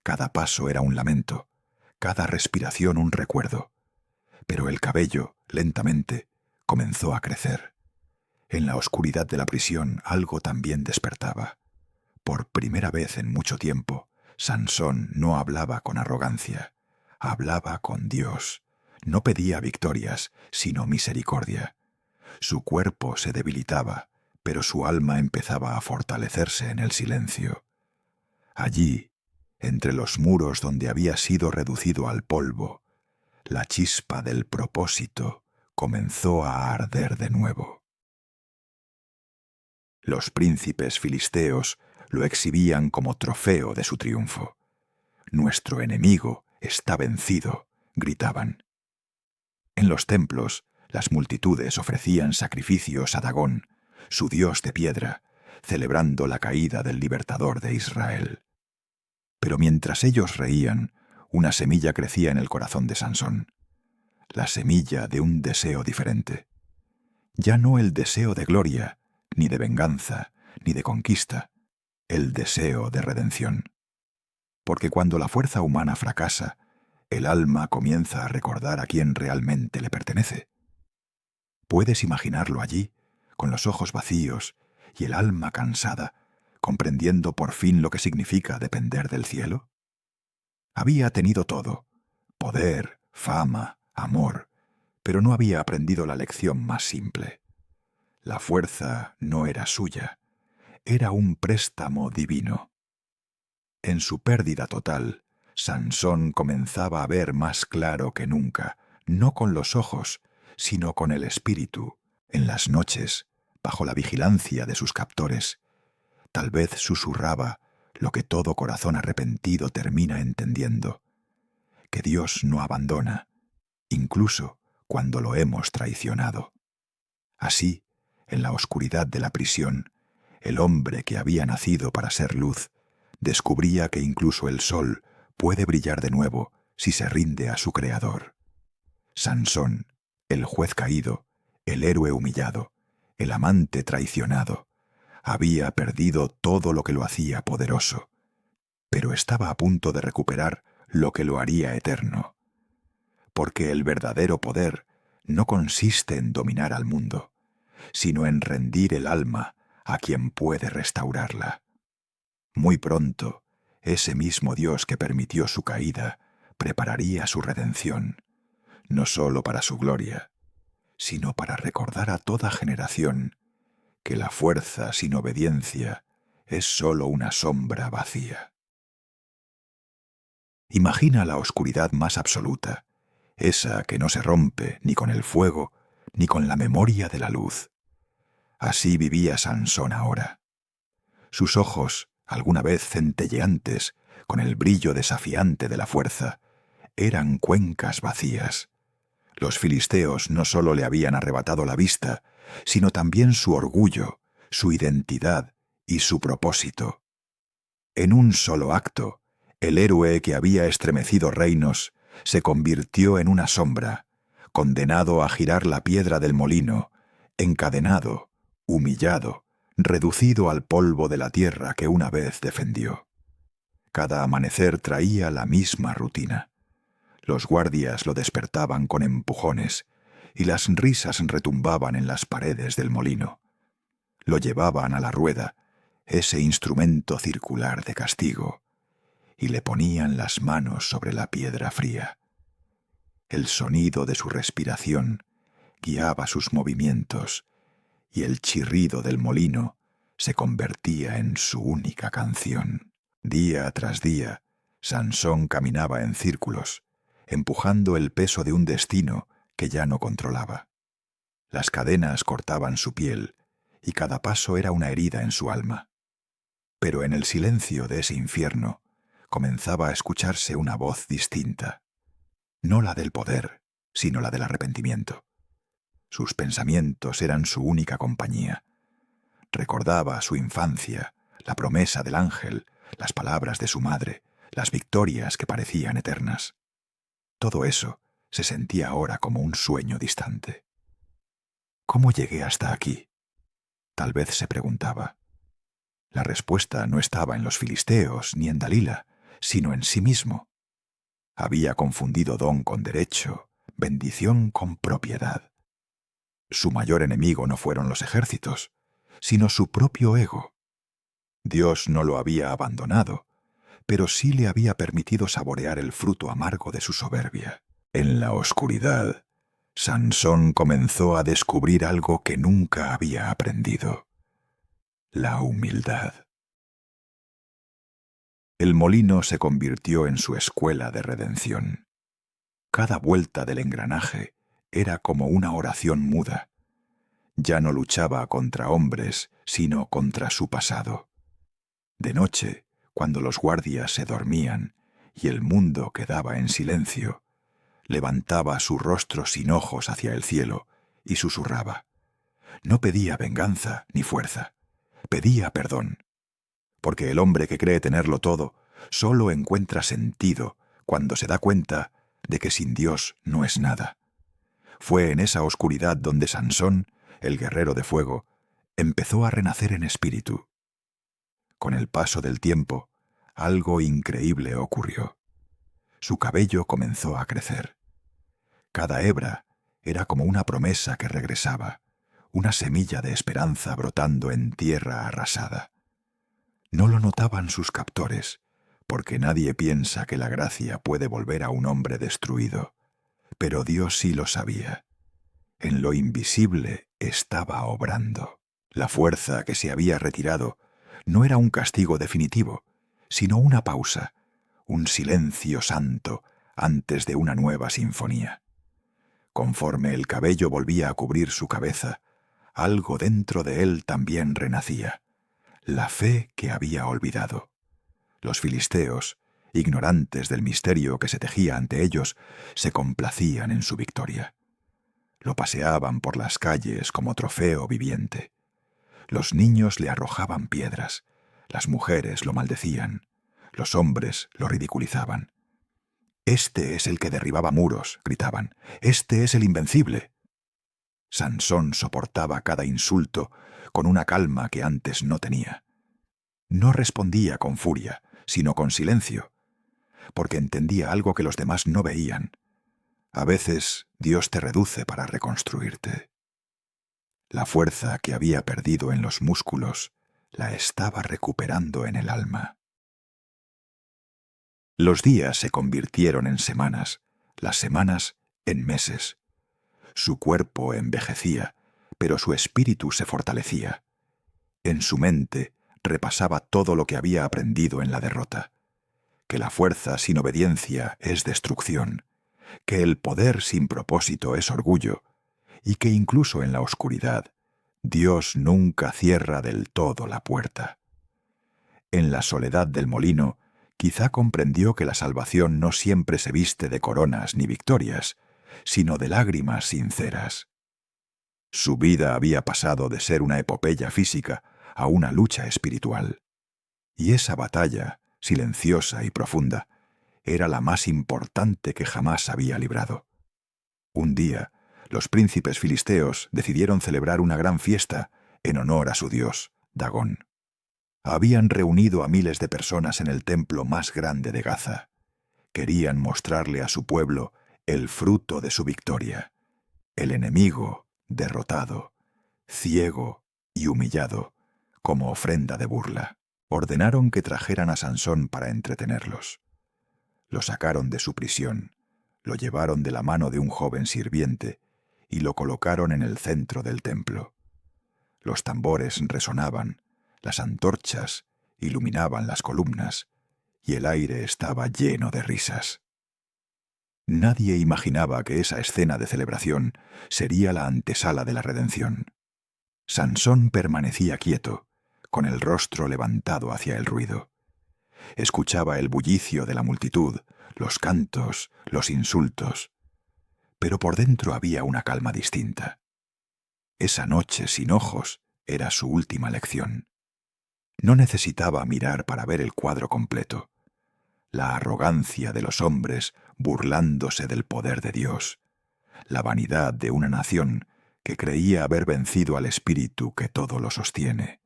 Cada paso era un lamento, cada respiración un recuerdo. Pero el cabello, lentamente, comenzó a crecer. En la oscuridad de la prisión algo también despertaba. Por primera vez en mucho tiempo, Sansón no hablaba con arrogancia, hablaba con Dios. No pedía victorias, sino misericordia. Su cuerpo se debilitaba, pero su alma empezaba a fortalecerse en el silencio. Allí, entre los muros donde había sido reducido al polvo, la chispa del propósito comenzó a arder de nuevo. Los príncipes filisteos lo exhibían como trofeo de su triunfo. «Nuestro enemigo está vencido», gritaban. En los templos, las multitudes ofrecían sacrificios a Dagón, su dios de piedra, celebrando la caída del libertador de Israel. Pero mientras ellos reían, una semilla crecía en el corazón de Sansón. La semilla de un deseo diferente. Ya no el deseo de gloria, ni de venganza, ni de conquista, el deseo de redención. Porque cuando la fuerza humana fracasa, el alma comienza a recordar a quién realmente le pertenece. ¿Puedes imaginarlo allí, con los ojos vacíos y el alma cansada, comprendiendo por fin lo que significa depender del cielo? Había tenido todo: poder, fama, amor, pero no había aprendido la lección más simple. La fuerza no era suya, era un préstamo divino. En su pérdida total, Sansón comenzaba a ver más claro que nunca, no con los ojos, sino con el espíritu, en las noches, bajo la vigilancia de sus captores. Tal vez susurraba lo que todo corazón arrepentido termina entendiendo: que Dios no abandona, incluso cuando lo hemos traicionado. Así, en la oscuridad de la prisión, el hombre que había nacido para ser luz descubría que incluso el sol puede brillar de nuevo si se rinde a su Creador. Sansón, el juez caído, el héroe humillado, el amante traicionado, había perdido todo lo que lo hacía poderoso, pero estaba a punto de recuperar lo que lo haría eterno. Porque el verdadero poder no consiste en dominar al mundo, sino en rendir el alma a quien puede restaurarla. Muy pronto, ese mismo Dios que permitió su caída prepararía su redención, no solo para su gloria, sino para recordar a toda generación que la fuerza sin obediencia es solo una sombra vacía. Imagina la oscuridad más absoluta, esa que no se rompe ni con el fuego ni con la memoria de la luz. Así vivía Sansón ahora. Sus ojos, alguna vez centelleantes, con el brillo desafiante de la fuerza, eran cuencas vacías. Los filisteos no solo le habían arrebatado la vista, sino también su orgullo, su identidad y su propósito. En un solo acto, el héroe que había estremecido reinos se convirtió en una sombra, condenado a girar la piedra del molino, encadenado, humillado, reducido al polvo de la tierra que una vez defendió. Cada amanecer traía la misma rutina. Los guardias lo despertaban con empujones y las risas retumbaban en las paredes del molino. Lo llevaban a la rueda, ese instrumento circular de castigo, y le ponían las manos sobre la piedra fría. El sonido de su respiración guiaba sus movimientos, y el chirrido del molino se convertía en su única canción. Día tras día, Sansón caminaba en círculos, empujando el peso de un destino que ya no controlaba. Las cadenas cortaban su piel, y cada paso era una herida en su alma. Pero en el silencio de ese infierno comenzaba a escucharse una voz distinta, no la del poder, sino la del arrepentimiento. Sus pensamientos eran su única compañía. Recordaba su infancia, la promesa del ángel, las palabras de su madre, las victorias que parecían eternas. Todo eso se sentía ahora como un sueño distante. ¿Cómo llegué hasta aquí? Tal vez se preguntaba. La respuesta no estaba en los filisteos ni en Dalila, sino en sí mismo. Había confundido don con derecho, bendición con propiedad. Su mayor enemigo no fueron los ejércitos, sino su propio ego. Dios no lo había abandonado, pero sí le había permitido saborear el fruto amargo de su soberbia. En la oscuridad, Sansón comenzó a descubrir algo que nunca había aprendido: la humildad. El molino se convirtió en su escuela de redención. Cada vuelta del engranaje era como una oración muda. Ya no luchaba contra hombres, sino contra su pasado. De noche, cuando los guardias se dormían y el mundo quedaba en silencio, levantaba su rostro sin ojos hacia el cielo y susurraba. No pedía venganza ni fuerza, pedía perdón. Porque el hombre que cree tenerlo todo solo encuentra sentido cuando se da cuenta de que sin Dios no es nada. Fue en esa oscuridad donde Sansón, el guerrero de fuego, empezó a renacer en espíritu. Con el paso del tiempo, algo increíble ocurrió. Su cabello comenzó a crecer. Cada hebra era como una promesa que regresaba, una semilla de esperanza brotando en tierra arrasada. No lo notaban sus captores, porque nadie piensa que la gracia puede volver a un hombre destruido. Pero Dios sí lo sabía. En lo invisible estaba obrando. La fuerza que se había retirado no era un castigo definitivo, sino una pausa, un silencio santo antes de una nueva sinfonía. Conforme el cabello volvía a cubrir su cabeza, algo dentro de él también renacía. La fe que había olvidado. Los filisteos, ignorantes del misterio que se tejía ante ellos, se complacían en su victoria. Lo paseaban por las calles como trofeo viviente. Los niños le arrojaban piedras, las mujeres lo maldecían, los hombres lo ridiculizaban. «Este es el que derribaba muros», gritaban. «Este es el invencible». Sansón soportaba cada insulto con una calma que antes no tenía. No respondía con furia, sino con silencio, porque entendía algo que los demás no veían. A veces Dios te reduce para reconstruirte. La fuerza que había perdido en los músculos la estaba recuperando en el alma. Los días se convirtieron en semanas, las semanas en meses. Su cuerpo envejecía, pero su espíritu se fortalecía. En su mente repasaba todo lo que había aprendido en la derrota: que la fuerza sin obediencia es destrucción, que el poder sin propósito es orgullo, y que incluso en la oscuridad, Dios nunca cierra del todo la puerta. En la soledad del molino, quizá comprendió que la salvación no siempre se viste de coronas ni victorias, sino de lágrimas sinceras. Su vida había pasado de ser una epopeya física a una lucha espiritual. Y esa batalla, silenciosa y profunda, era la más importante que jamás había librado. Un día, los príncipes filisteos decidieron celebrar una gran fiesta en honor a su dios, Dagón. Habían reunido a miles de personas en el templo más grande de Gaza. Querían mostrarle a su pueblo el fruto de su victoria. El enemigo, derrotado, ciego y humillado, como ofrenda de burla. Ordenaron que trajeran a Sansón para entretenerlos. Lo sacaron de su prisión, lo llevaron de la mano de un joven sirviente y lo colocaron en el centro del templo. Los tambores resonaban, las antorchas iluminaban las columnas y el aire estaba lleno de risas. Nadie imaginaba que esa escena de celebración sería la antesala de la redención. Sansón permanecía quieto, con el rostro levantado hacia el ruido. Escuchaba el bullicio de la multitud, los cantos, los insultos, pero por dentro había una calma distinta. Esa noche sin ojos era su última lección. No necesitaba mirar para ver el cuadro completo. La arrogancia de los hombres burlándose del poder de Dios, la vanidad de una nación que creía haber vencido al espíritu que todo lo sostiene.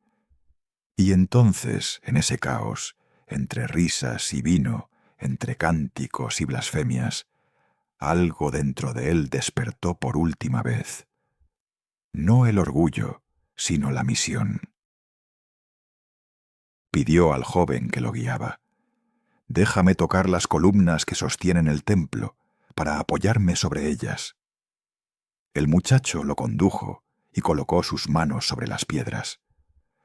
Y entonces, en ese caos, entre risas y vino, entre cánticos y blasfemias, algo dentro de él despertó por última vez. No el orgullo, sino la misión. Pidió al joven que lo guiaba: «Déjame tocar las columnas que sostienen el templo, para apoyarme sobre ellas». El muchacho lo condujo y colocó sus manos sobre las piedras.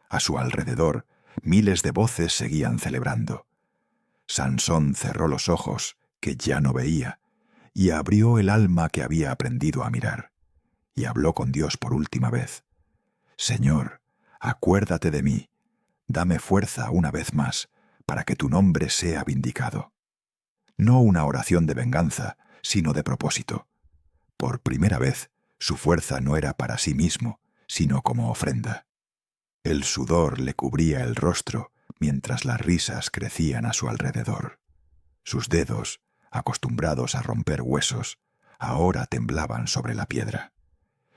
A su alrededor, miles de voces seguían celebrando. Sansón cerró los ojos, que ya no veía, y abrió el alma que había aprendido a mirar, y habló con Dios por última vez: «Señor, acuérdate de mí, dame fuerza una vez más, para que tu nombre sea vindicado». No una oración de venganza, sino de propósito. Por primera vez, su fuerza no era para sí mismo, sino como ofrenda. El sudor le cubría el rostro mientras las risas crecían a su alrededor. Sus dedos, acostumbrados a romper huesos, ahora temblaban sobre la piedra.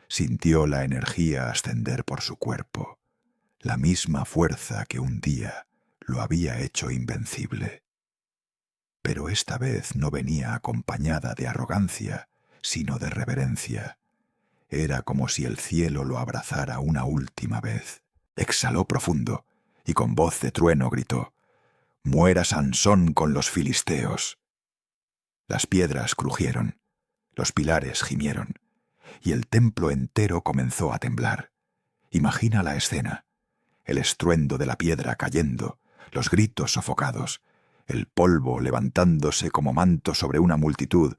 Sintió la energía ascender por su cuerpo, la misma fuerza que un día lo había hecho invencible. Pero esta vez no venía acompañada de arrogancia, sino de reverencia. Era como si el cielo lo abrazara una última vez. Exhaló profundo y con voz de trueno gritó: «¡Muera Sansón con los filisteos!». Las piedras crujieron, los pilares gimieron, y el templo entero comenzó a temblar. Imagina la escena: el estruendo de la piedra cayendo, los gritos sofocados, el polvo levantándose como manto sobre una multitud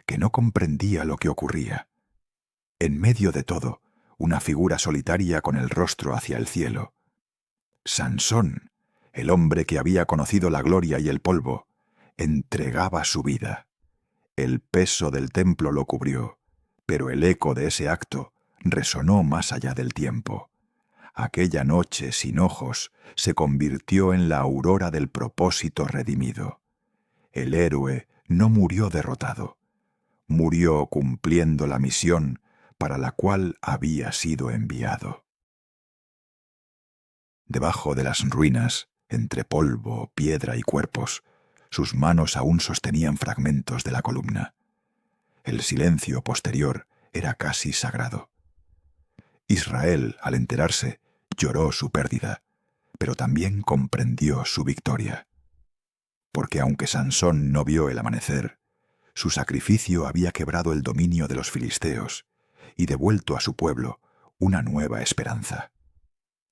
que no comprendía lo que ocurría. En medio de todo, una figura solitaria con el rostro hacia el cielo. Sansón, el hombre que había conocido la gloria y el polvo, entregaba su vida. El peso del templo lo cubrió, pero el eco de ese acto resonó más allá del tiempo. Aquella noche sin ojos se convirtió en la aurora del propósito redimido. El héroe no murió derrotado, murió cumpliendo la misión para la cual había sido enviado. Debajo de las ruinas, entre polvo, piedra y cuerpos, sus manos aún sostenían fragmentos de la columna. El silencio posterior era casi sagrado. Israel, al enterarse, lloró su pérdida, pero también comprendió su victoria. Porque aunque Sansón no vio el amanecer, su sacrificio había quebrado el dominio de los filisteos y devuelto a su pueblo una nueva esperanza.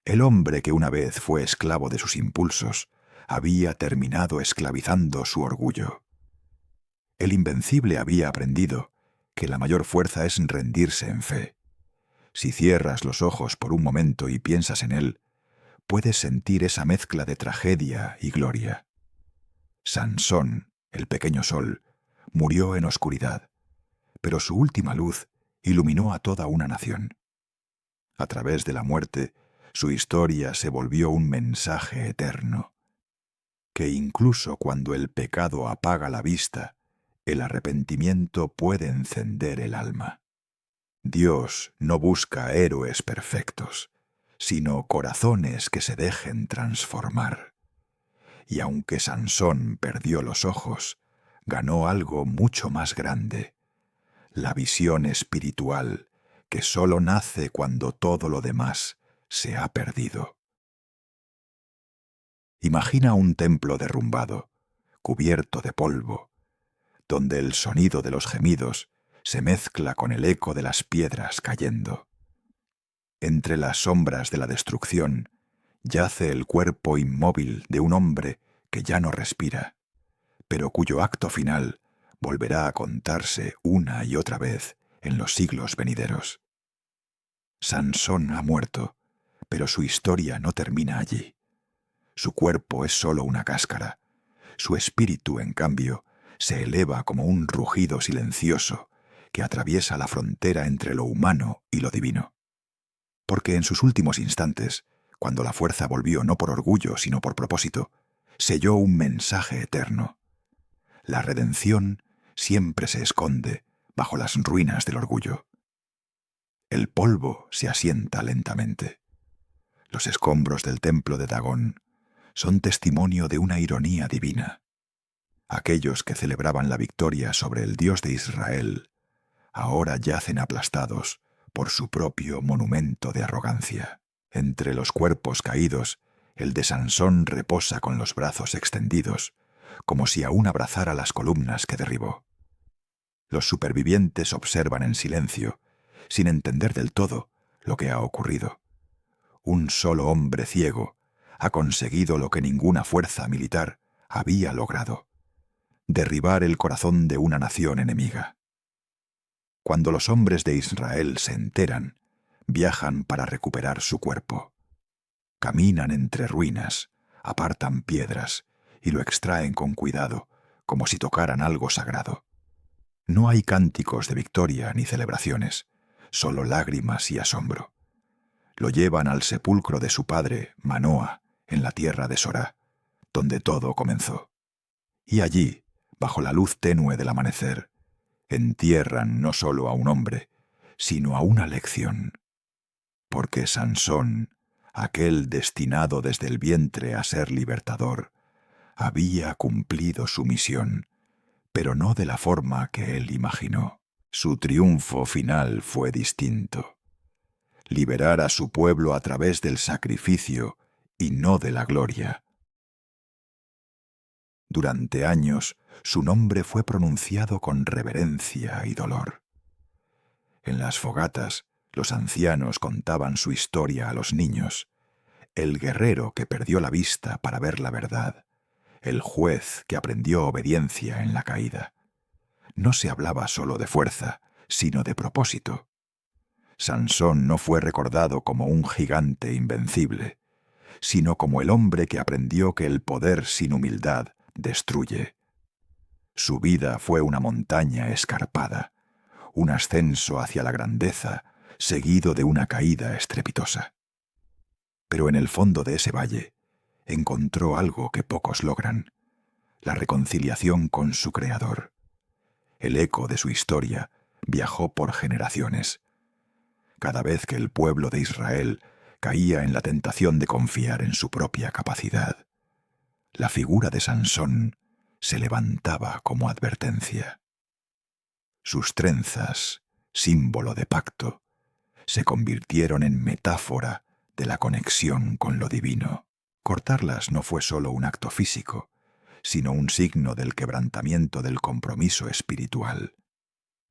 El hombre que una vez fue esclavo de sus impulsos había terminado esclavizando su orgullo. El invencible había aprendido que la mayor fuerza es rendirse en fe. Si cierras los ojos por un momento y piensas en él, puedes sentir esa mezcla de tragedia y gloria. Sansón, el pequeño sol, murió en oscuridad, pero su última luz iluminó a toda una nación. A través de la muerte, su historia se volvió un mensaje eterno, que incluso cuando el pecado apaga la vista, el arrepentimiento puede encender el alma. Dios no busca héroes perfectos, sino corazones que se dejen transformar. Y aunque Sansón perdió los ojos, ganó algo mucho más grande: la visión espiritual que solo nace cuando todo lo demás se ha perdido. Imagina un templo derrumbado, cubierto de polvo, donde el sonido de los gemidos se mezcla con el eco de las piedras cayendo. Entre las sombras de la destrucción yace el cuerpo inmóvil de un hombre que ya no respira, pero cuyo acto final volverá a contarse una y otra vez en los siglos venideros. Sansón ha muerto, Pero su historia no termina allí. Su cuerpo es solo una cáscara. Su espíritu, en cambio, se eleva como un rugido silencioso que atraviesa la frontera entre lo humano y lo divino. Porque en sus últimos instantes, cuando la fuerza volvió no por orgullo sino por propósito, selló un mensaje eterno. La redención siempre se esconde bajo las ruinas del orgullo. El polvo se asienta lentamente. Los escombros del templo de Dagón son testimonio de una ironía divina. Aquellos que celebraban la victoria sobre el Dios de Israel ahora yacen aplastados por su propio monumento de arrogancia. Entre los cuerpos caídos, el de Sansón reposa con los brazos extendidos, como si aún abrazara las columnas que derribó. Los supervivientes observan en silencio, sin entender del todo lo que ha ocurrido. Un solo hombre ciego ha conseguido lo que ninguna fuerza militar había logrado: derribar el corazón de una nación enemiga. Cuando los hombres de Israel se enteran, viajan para recuperar su cuerpo. Caminan entre ruinas, apartan piedras y lo extraen con cuidado, como si tocaran algo sagrado. No hay cánticos de victoria ni celebraciones, solo lágrimas y asombro. Lo llevan al sepulcro de su padre, Manoa, en la tierra de Sorá, donde todo comenzó. Y allí, bajo la luz tenue del amanecer, entierran no solo a un hombre, sino a una lección. Porque Sansón, aquel destinado desde el vientre a ser libertador, había cumplido su misión, pero no de la forma que él imaginó. Su triunfo final fue distinto: liberar a su pueblo a través del sacrificio y no de la gloria. Durante años, su nombre fue pronunciado con reverencia y dolor. En las fogatas, los ancianos contaban su historia a los niños: el guerrero que perdió la vista para ver la verdad, el juez que aprendió obediencia en la caída. No se hablaba solo de fuerza, sino de propósito. Sansón no fue recordado como un gigante invencible, sino como el hombre que aprendió que el poder sin humildad destruye. Su vida fue una montaña escarpada, un ascenso hacia la grandeza, seguido de una caída estrepitosa. Pero en el fondo de ese valle encontró algo que pocos logran: la reconciliación con su Creador. El eco de su historia viajó por generaciones. Cada vez que el pueblo de Israel caía en la tentación de confiar en su propia capacidad, la figura de Sansón se levantaba como advertencia. Sus trenzas, símbolo de pacto, se convirtieron en metáfora de la conexión con lo divino. Cortarlas no fue solo un acto físico, sino un signo del quebrantamiento del compromiso espiritual.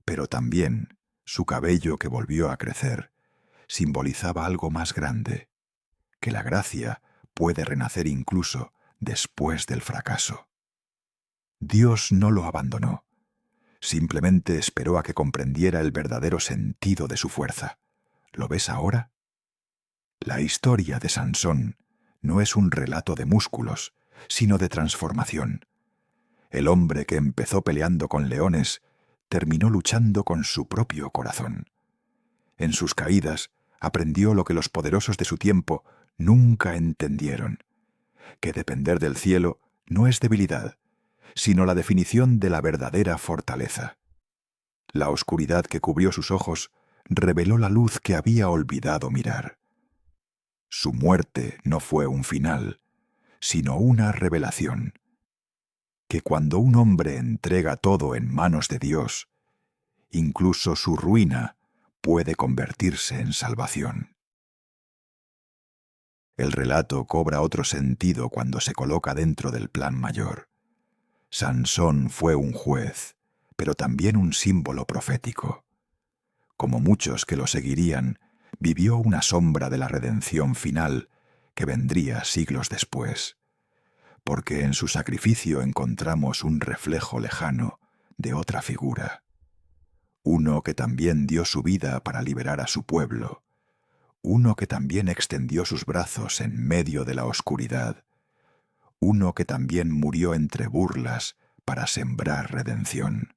Pero también su cabello, que volvió a crecer, simbolizaba algo más grande: que la gracia puede renacer incluso después del fracaso. Dios no lo abandonó, simplemente esperó a que comprendiera el verdadero sentido de su fuerza. ¿Lo ves ahora? La historia de Sansón no es un relato de músculos, sino de transformación. El hombre que empezó peleando con leones terminó luchando con su propio corazón. En sus caídas aprendió lo que los poderosos de su tiempo nunca entendieron: que depender del cielo no es debilidad, sino la definición de la verdadera fortaleza. La oscuridad que cubrió sus ojos reveló la luz que había olvidado mirar. Su muerte no fue un final, sino una revelación: que cuando un hombre entrega todo en manos de Dios, incluso su ruina puede convertirse en salvación. El relato cobra otro sentido cuando se coloca dentro del plan mayor. Sansón fue un juez, pero también un símbolo profético. Como muchos que lo seguirían, vivió una sombra de la redención final que vendría siglos después, porque en su sacrificio encontramos un reflejo lejano de otra figura, uno que también dio su vida para liberar a su pueblo, uno que también extendió sus brazos en medio de la oscuridad, uno que también murió entre burlas para sembrar redención.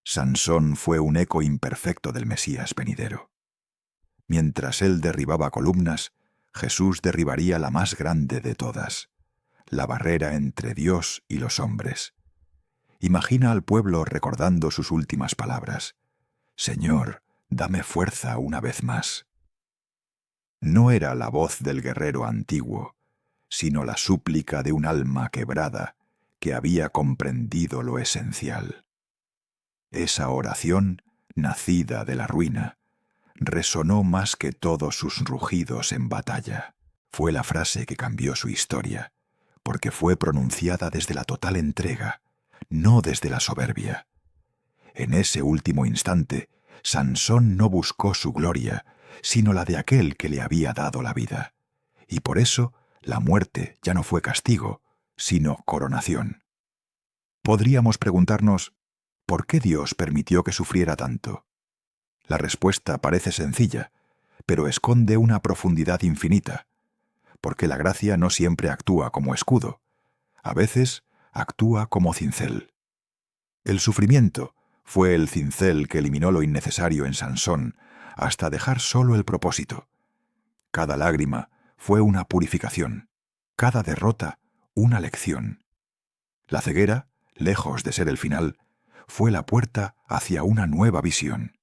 Sansón fue un eco imperfecto del Mesías venidero. Mientras él derribaba columnas, Jesús derribaría la más grande de todas, la barrera entre Dios y los hombres. Imagina al pueblo recordando sus últimas palabras: Señor, dame fuerza una vez más. No era la voz del guerrero antiguo, sino la súplica de un alma quebrada que había comprendido lo esencial. Esa oración, nacida de la ruina, resonó más que todos sus rugidos en batalla. Fue la frase que cambió su historia, porque fue pronunciada desde la total entrega, no desde la soberbia. En ese último instante, Sansón no buscó su gloria, sino la de aquel que le había dado la vida. Y por eso, la muerte ya no fue castigo, sino coronación. Podríamos preguntarnos, ¿por qué Dios permitió que sufriera tanto? La respuesta parece sencilla, pero esconde una profundidad infinita, porque la gracia no siempre actúa como escudo, a veces actúa como cincel. El sufrimiento fue el cincel que eliminó lo innecesario en Sansón hasta dejar solo el propósito. Cada lágrima fue una purificación, cada derrota una lección. La ceguera, lejos de ser el final, fue la puerta hacia una nueva visión.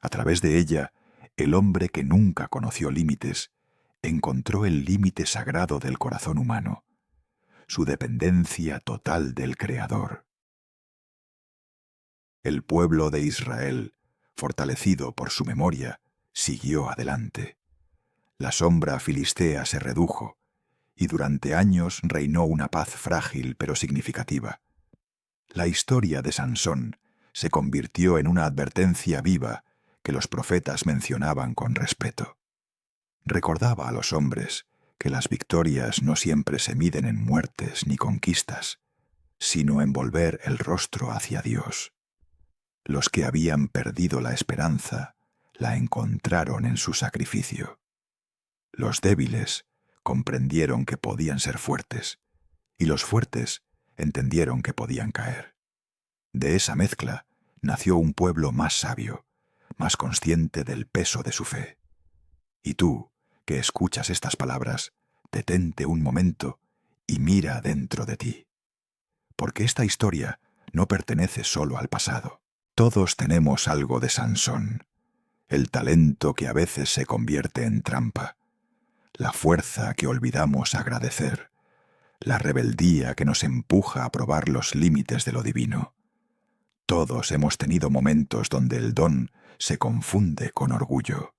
A través de ella, el hombre que nunca conoció límites encontró el límite sagrado del corazón humano, su dependencia total del Creador. El pueblo de Israel, fortalecido por su memoria, siguió adelante. La sombra filistea se redujo, y durante años reinó una paz frágil pero significativa. La historia de Sansón se convirtió en una advertencia viva que los profetas mencionaban con respeto. Recordaba a los hombres que las victorias no siempre se miden en muertes ni conquistas, sino en volver el rostro hacia Dios. Los que habían perdido la esperanza la encontraron en su sacrificio. Los débiles comprendieron que podían ser fuertes, y los fuertes entendieron que podían caer. De esa mezcla nació un pueblo más sabio, más consciente del peso de su fe. Y tú, que escuchas estas palabras, detente un momento y mira dentro de ti. Porque esta historia no pertenece solo al pasado. Todos tenemos algo de Sansón, el talento que a veces se convierte en trampa, la fuerza que olvidamos agradecer, la rebeldía que nos empuja a probar los límites de lo divino. Todos hemos tenido momentos donde el don se confunde con orgullo.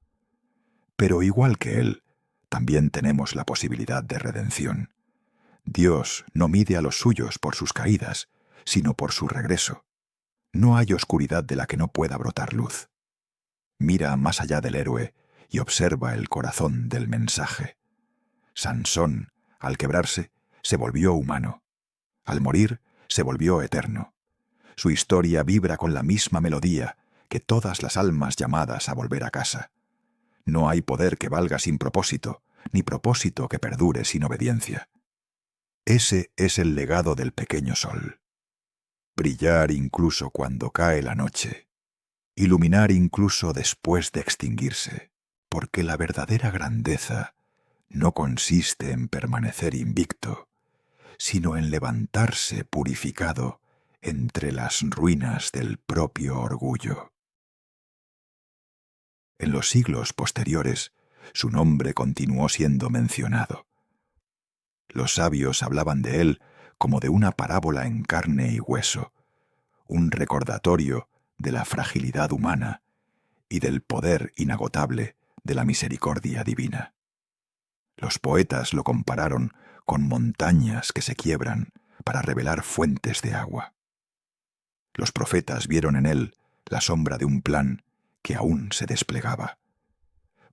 Pero igual que él, también tenemos la posibilidad de redención. Dios no mide a los suyos por sus caídas, sino por su regreso. No hay oscuridad de la que no pueda brotar luz. Mira más allá del héroe y observa el corazón del mensaje. Sansón, al quebrarse, se volvió humano. Al morir, se volvió eterno. Su historia vibra con la misma melodía que todas las almas llamadas a volver a casa. No hay poder que valga sin propósito, ni propósito que perdure sin obediencia. Ese es el legado del pequeño sol. Brillar incluso cuando cae la noche. Iluminar incluso después de extinguirse. Porque la verdadera grandeza no consiste en permanecer invicto, sino en levantarse purificado entre las ruinas del propio orgullo. En los siglos posteriores, su nombre continuó siendo mencionado. Los sabios hablaban de él como de una parábola en carne y hueso, un recordatorio de la fragilidad humana y del poder inagotable de la misericordia divina. Los poetas lo compararon con montañas que se quiebran para revelar fuentes de agua. Los profetas vieron en él la sombra de un plan que aún se desplegaba,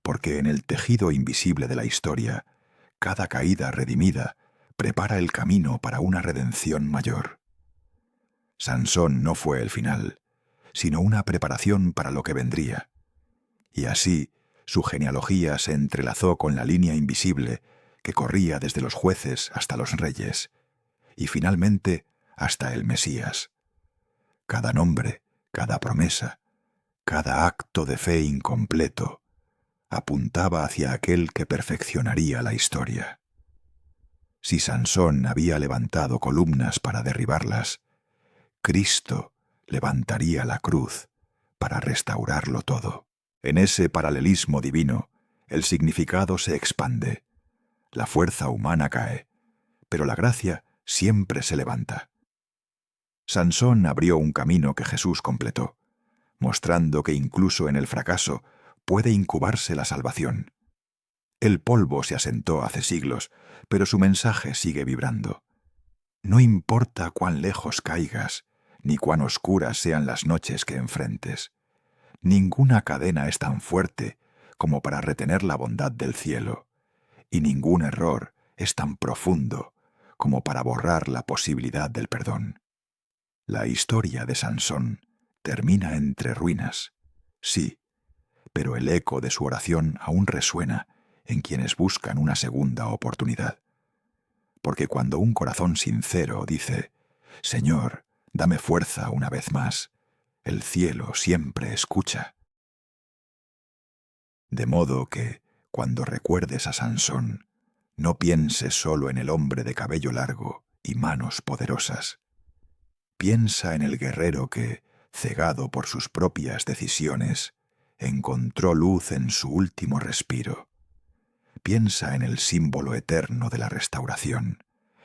porque en el tejido invisible de la historia, cada caída redimida prepara el camino para una redención mayor. Sansón no fue el final, sino una preparación para lo que vendría. Y así, Su genealogía se entrelazó con la línea invisible que corría desde los jueces hasta los reyes, y finalmente hasta el Mesías. Cada nombre, cada promesa, cada acto de fe incompleto apuntaba hacia aquel que perfeccionaría la historia. Si Sansón había levantado columnas para derribarlas, Cristo levantaría la cruz para restaurarlo todo. En ese paralelismo divino, el significado se expande. La fuerza humana cae, pero la gracia siempre se levanta. Sansón abrió un camino que Jesús completó, mostrando que incluso en el fracaso puede incubarse la salvación. El polvo se asentó hace siglos, pero su mensaje sigue vibrando. No importa cuán lejos caigas, ni cuán oscuras sean las noches que enfrentes. Ninguna cadena es tan fuerte como para retener la bondad del cielo, y ningún error es tan profundo como para borrar la posibilidad del perdón. La historia de Sansón termina entre ruinas, sí, pero el eco de su oración aún resuena en quienes buscan una segunda oportunidad. Porque cuando un corazón sincero dice, «Señor, dame fuerza una vez más», el cielo siempre escucha. De modo que, cuando recuerdes a Sansón, no pienses solo en el hombre de cabello largo y manos poderosas. Piensa en el guerrero que, cegado por sus propias decisiones, encontró luz en su último respiro. Piensa en el símbolo eterno de la restauración,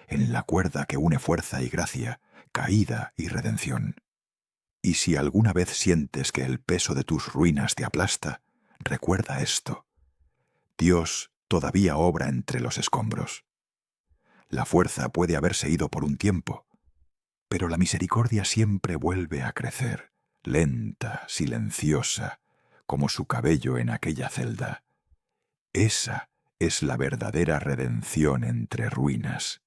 en la cuerda que une fuerza y gracia, caída y redención. Y si alguna vez sientes que el peso de tus ruinas te aplasta, recuerda esto. Dios todavía obra entre los escombros. La fuerza puede haberse ido por un tiempo, pero la misericordia siempre vuelve a crecer, lenta, silenciosa, como su cabello en aquella celda. Esa es la verdadera redención entre ruinas.